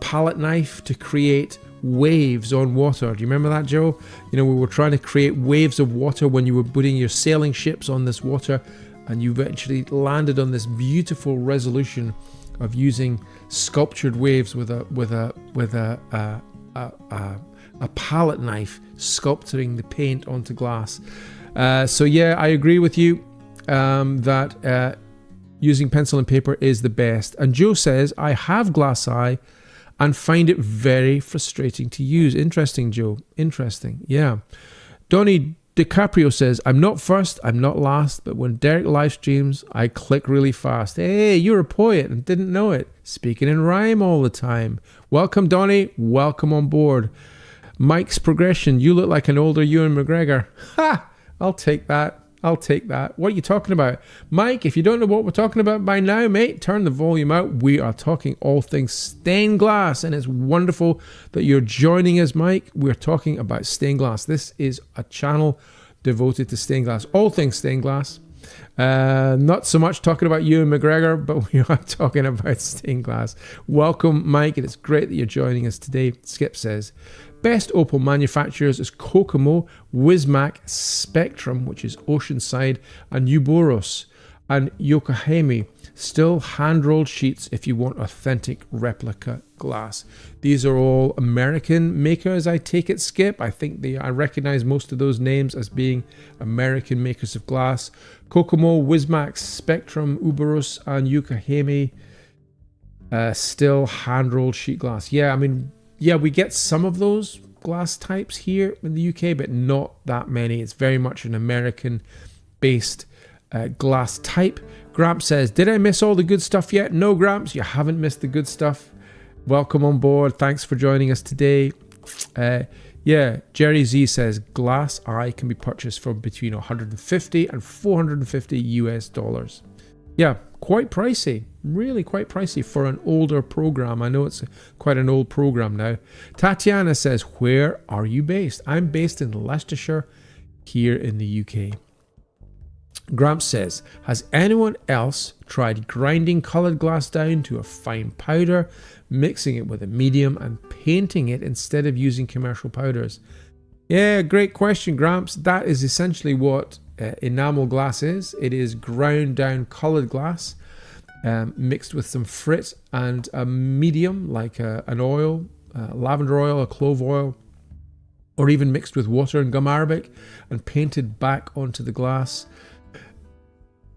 palette knife to create waves on water. Do you remember that, Joe? You know, we were trying to create waves of water when you were putting your sailing ships on this water, and you eventually landed on this beautiful resolution of using sculptured waves with a palette knife sculpting the paint onto glass. So yeah, I agree with you that using pencil and paper is the best. And Joe says, I have glass eye and find it very frustrating to use. Interesting, Joe. Interesting. Yeah. Donnie DiCaprio says, I'm not first, I'm not last, but when Derek live streams, I click really fast. Hey, you're a poet and didn't know it. Speaking in rhyme all the time. Welcome, Donnie. Welcome on board. Mike's progression. You look like an older Ewan McGregor. Ha! I'll take that. I'll take that. What are you talking about? Mike, if you don't know what we're talking about by now, mate, turn the volume out. We are talking all things stained glass, and it's wonderful that you're joining us, Mike. We're talking about stained glass. This is a channel devoted to stained glass, all things stained glass. Not so much talking about Ewan McGregor, but we are talking about stained glass. Welcome, Mike, and it's great that you're joining us today. Skip says, best opal manufacturers is Kokomo, Wismac, Spectrum, which is Oceanside, and Uboros, and Yokohama. Still hand-rolled sheets if you want authentic replica glass. These are all American makers, I take it, Skip. I think I recognize most of those names as being American makers of glass. Kokomo, Wismac, Spectrum, Uboros, and Yokohama. Still hand-rolled sheet glass. Yeah, I mean, yeah, we get some of those glass types here in the UK, but not that many. It's very much an American-based glass type. Gramps says, did I miss all the good stuff yet? No, Gramps, you haven't missed the good stuff. Welcome on board. Thanks for joining us today. Yeah, Jerry Z says, glass eye can be purchased for between 150 and 450 US dollars. Yeah, quite pricey. Really quite pricey for an older program. I know it's quite an old program now. Tatiana says, where are you based? I'm based in Leicestershire here in the UK. Gramps says, has anyone else tried grinding coloured glass down to a fine powder, mixing it with a medium and painting it instead of using commercial powders? Yeah, great question, Gramps. That is essentially what enamel glass is. It is ground down coloured glass mixed with some frit and a medium like an oil, lavender oil, a clove oil, or even mixed with water and gum arabic and painted back onto the glass.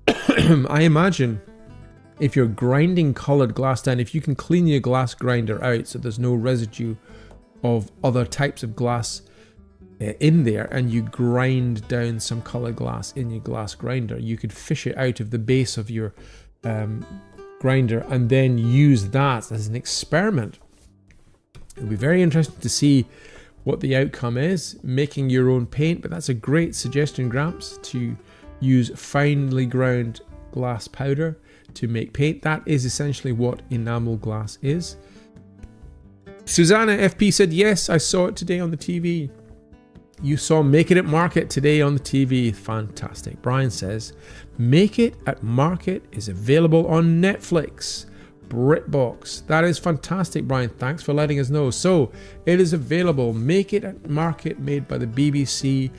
I imagine if you're grinding coloured glass down, if you can clean your glass grinder out so there's no residue of other types of glass in there, and you grind down some coloured glass in your glass grinder, you could fish it out of the base of your grinder and then use that as an experiment. It'll be very interesting to see what the outcome is, making your own paint, but that's a great suggestion, Gramps, to use finely ground glass powder to make paint. That is essentially what enamel glass is. Susanna FP said, yes, I saw it today on the TV. You saw Make It at Market today on the TV. Fantastic. Brian says, Make It at Market is available on Netflix, BritBox. That is fantastic, Brian. Thanks for letting us know. So it is available. Make It at Market, made by the BBC.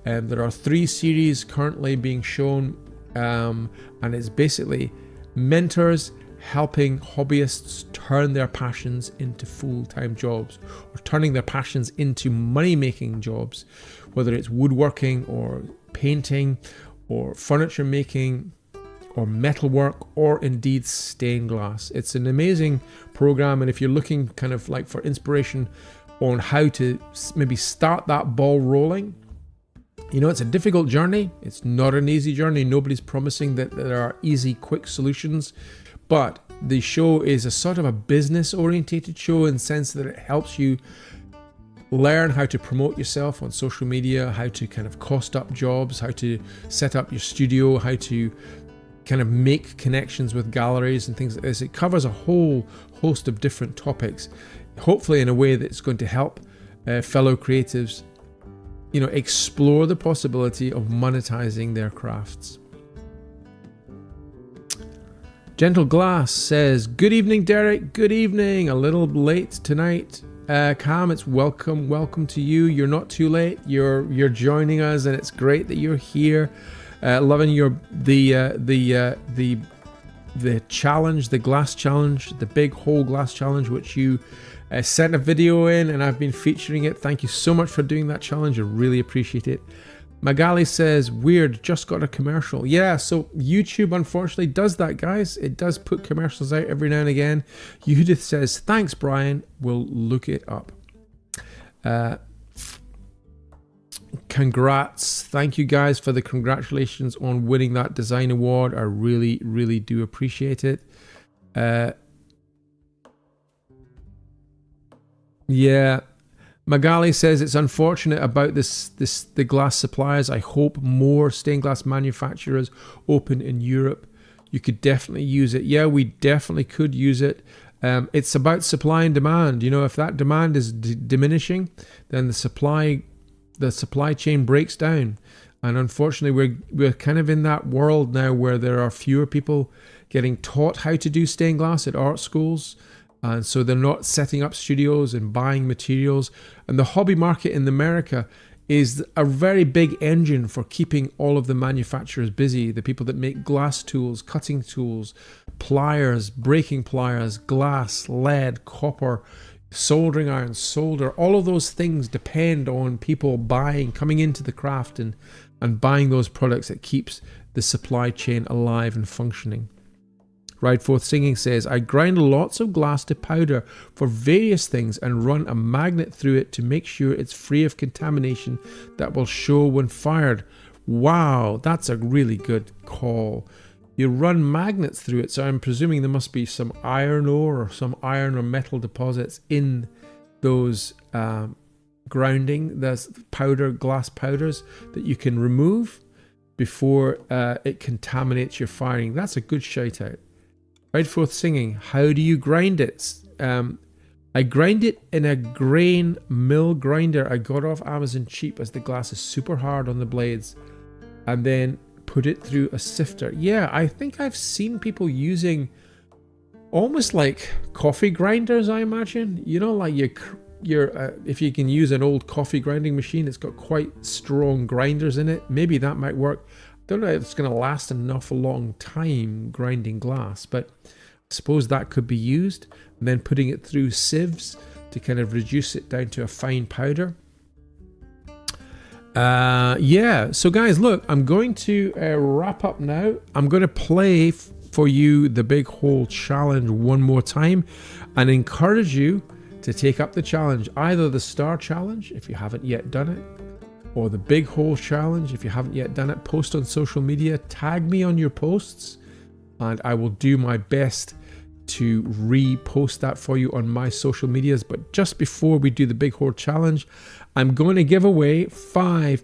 There are 3 series currently being shown, and it's basically mentors helping hobbyists turn their passions into full-time jobs, or turning their passions into money-making jobs, whether it's woodworking or painting or furniture making or metalwork or indeed stained glass. It's an amazing program, and if you're looking kind of like for inspiration on how to maybe start that ball rolling, you know, it's a difficult journey. It's not an easy journey. Nobody's promising that there are easy, quick solutions. But the show is a sort of a business orientated show in the sense that it helps you learn how to promote yourself on social media, how to kind of cost up jobs, how to set up your studio, how to kind of make connections with galleries and things like this. It covers a whole host of different topics, hopefully in a way that's going to help fellow creatives, you know, explore the possibility of monetizing their crafts. Gentle Glass says, good evening, Derek. Good evening. A little late tonight. Cam, it's welcome to you. You're not too late. You're joining us, and it's great that you're here. Loving the challenge, the glass challenge, the big whole glass challenge, which you sent a video in, and I've been featuring it. Thank you so much for doing that challenge. I really appreciate it. Magali says, weird, just got a commercial. Yeah, so YouTube unfortunately does that, guys. It does put commercials out every now and again. Judith says, thanks, Brian. We'll look it up. Congrats. Thank you guys for the congratulations on winning that design award. I really, really do appreciate it. Yeah. Magali says it's unfortunate about the glass suppliers. I hope more stained glass manufacturers open in Europe. You could definitely use it. Yeah, we definitely could use it. It's about supply and demand. You know, if that demand is diminishing, then the supply chain breaks down. And unfortunately, we're kind of in that world now where there are fewer people getting taught how to do stained glass at art schools. And so they're not setting up studios and buying materials. And the hobby market in America is a very big engine for keeping all of the manufacturers busy. The people that make glass tools, cutting tools, pliers, breaking pliers, glass, lead, copper, soldering iron, solder, all of those things depend on people coming into the craft and buying those products that keeps the supply chain alive and functioning. Ride Forth Singing says, I grind lots of glass to powder for various things and run a magnet through it to make sure it's free of contamination that will show when fired. Wow, that's a really good call. You run magnets through it, so I'm presuming there must be some iron ore or some iron or metal deposits in those grounding, there's glass powders that you can remove before it contaminates your firing. That's a good shout out. Ride Forth Singing, how do you grind it? I grind it in a grain mill grinder I got off Amazon cheap, as the glass is super hard on the blades, and then put it through a sifter. Yeah, I think I've seen people using almost like coffee grinders, I imagine. You know, like if you can use an old coffee grinding machine, it's got quite strong grinders in it. Maybe that might work. Don't know if it's going to last an awful long time grinding glass, but I suppose that could be used. And then putting it through sieves to kind of reduce it down to a fine powder. Yeah, so guys, look, I'm going to wrap up now. I'm going to play for you the Big Hole Challenge one more time and encourage you to take up the challenge, either the Star Challenge if you haven't yet done it, or the Big Hole Challenge if you haven't yet done it. Post on social media, tag me on your posts, and I will do my best to repost that for you on my social medias. But just before we do the Big Hole Challenge, I'm going to give away 5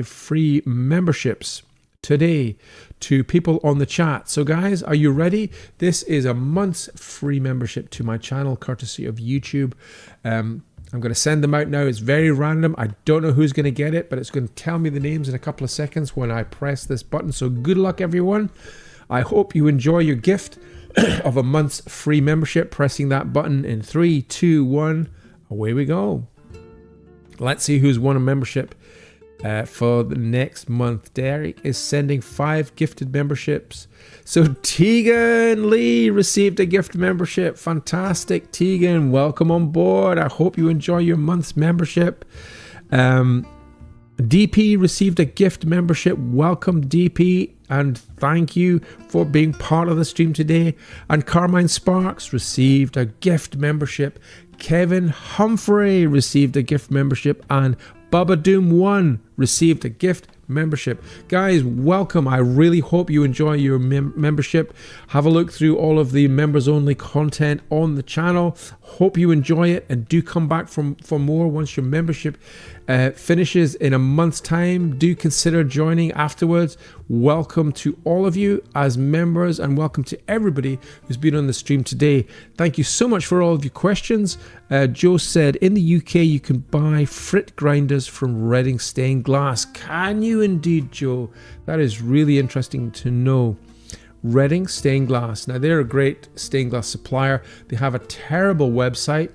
free memberships today to people on the chat. So guys, are you ready? This is a month's free membership to my channel, courtesy of YouTube. I'm going to send them out now. It's very random. I don't know who's going to get it, but it's going to tell me the names in a couple of seconds when I press this button. So good luck, everyone. I hope you enjoy your gift of a month's free membership. Pressing that button in 3, 2, 1. Away we go. Let's see who's won a membership for the next month. Derek is sending 5 gifted memberships. So Tegan Lee received a gift membership. Fantastic, Tegan. Welcome on board. I hope you enjoy your month's membership. DP received a gift membership. Welcome, DP, and thank you for being part of the stream today. And Carmine Sparks received a gift membership. Kevin Humphrey received a gift membership, and Bubba Doom 1 received a gift membership. Guys, welcome. I really hope you enjoy your membership. Have a look through all of the members only content on the channel. Hope you enjoy it, and do come back for more once your membership finishes in a month's time. Do consider joining afterwards. Welcome to all of you as members, and welcome to everybody who's been on the stream today. Thank you so much for all of your questions. Joe said, in the UK you can buy frit grinders from Reading Stained Glass. Can you indeed, Joe? That is really interesting to know. Reading Stained Glass. Now, they're a great stained glass supplier. They have a terrible website,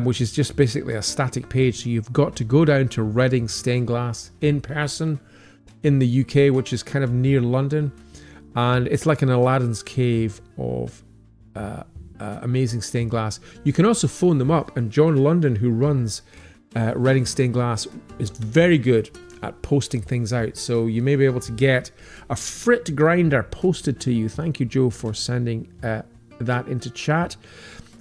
which is just basically a static page. So you've got to go down to Reading Stained Glass in person in the UK, which is kind of near London. And it's like an Aladdin's cave of amazing stained glass. You can also phone them up, and John London, who runs Reading Stained Glass, is very good at posting things out. So you may be able to get a frit grinder posted to you. Thank you, Joe, for sending that into chat.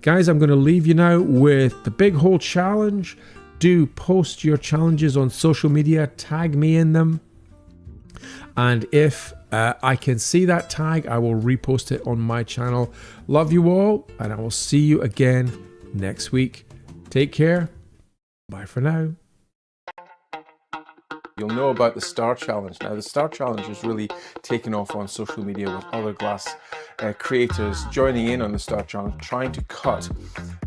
Guys, I'm going to leave you now with the Big Hole Challenge. Do post your challenges on social media. Tag me in them. And if I can see that tag, I will repost it on my channel. Love you all, and I will see you again next week. Take care. Bye for now. You'll know about the Star Challenge. Now, the Star Challenge is really taken off on social media, with other glass creators joining in on the Star Challenge, trying to cut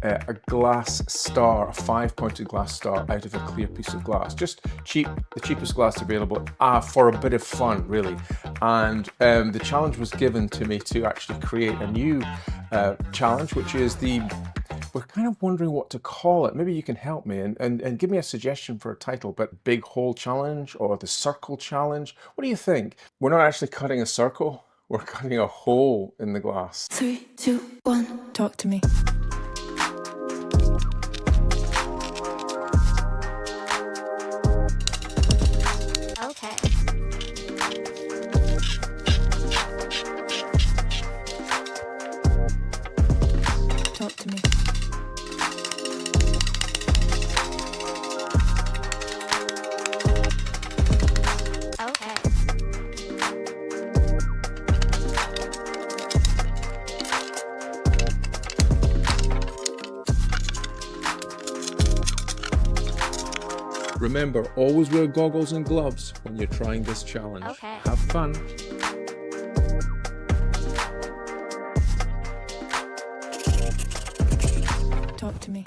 a glass star, a 5-pointed glass star, out of a clear piece of glass. Just cheap, the cheapest glass available, for a bit of fun, really. And the challenge was given to me to actually create a new challenge, which is we're kind of wondering what to call it. Maybe you can help me and give me a suggestion for a title. But Big Hole Challenge or the Circle Challenge? What do you think? We're not actually cutting a circle. We're cutting a hole in the glass. 3, 2, 1, talk to me. Okay. Talk to me. Remember, always wear goggles and gloves when you're trying this challenge. Okay. Have fun. Talk to me.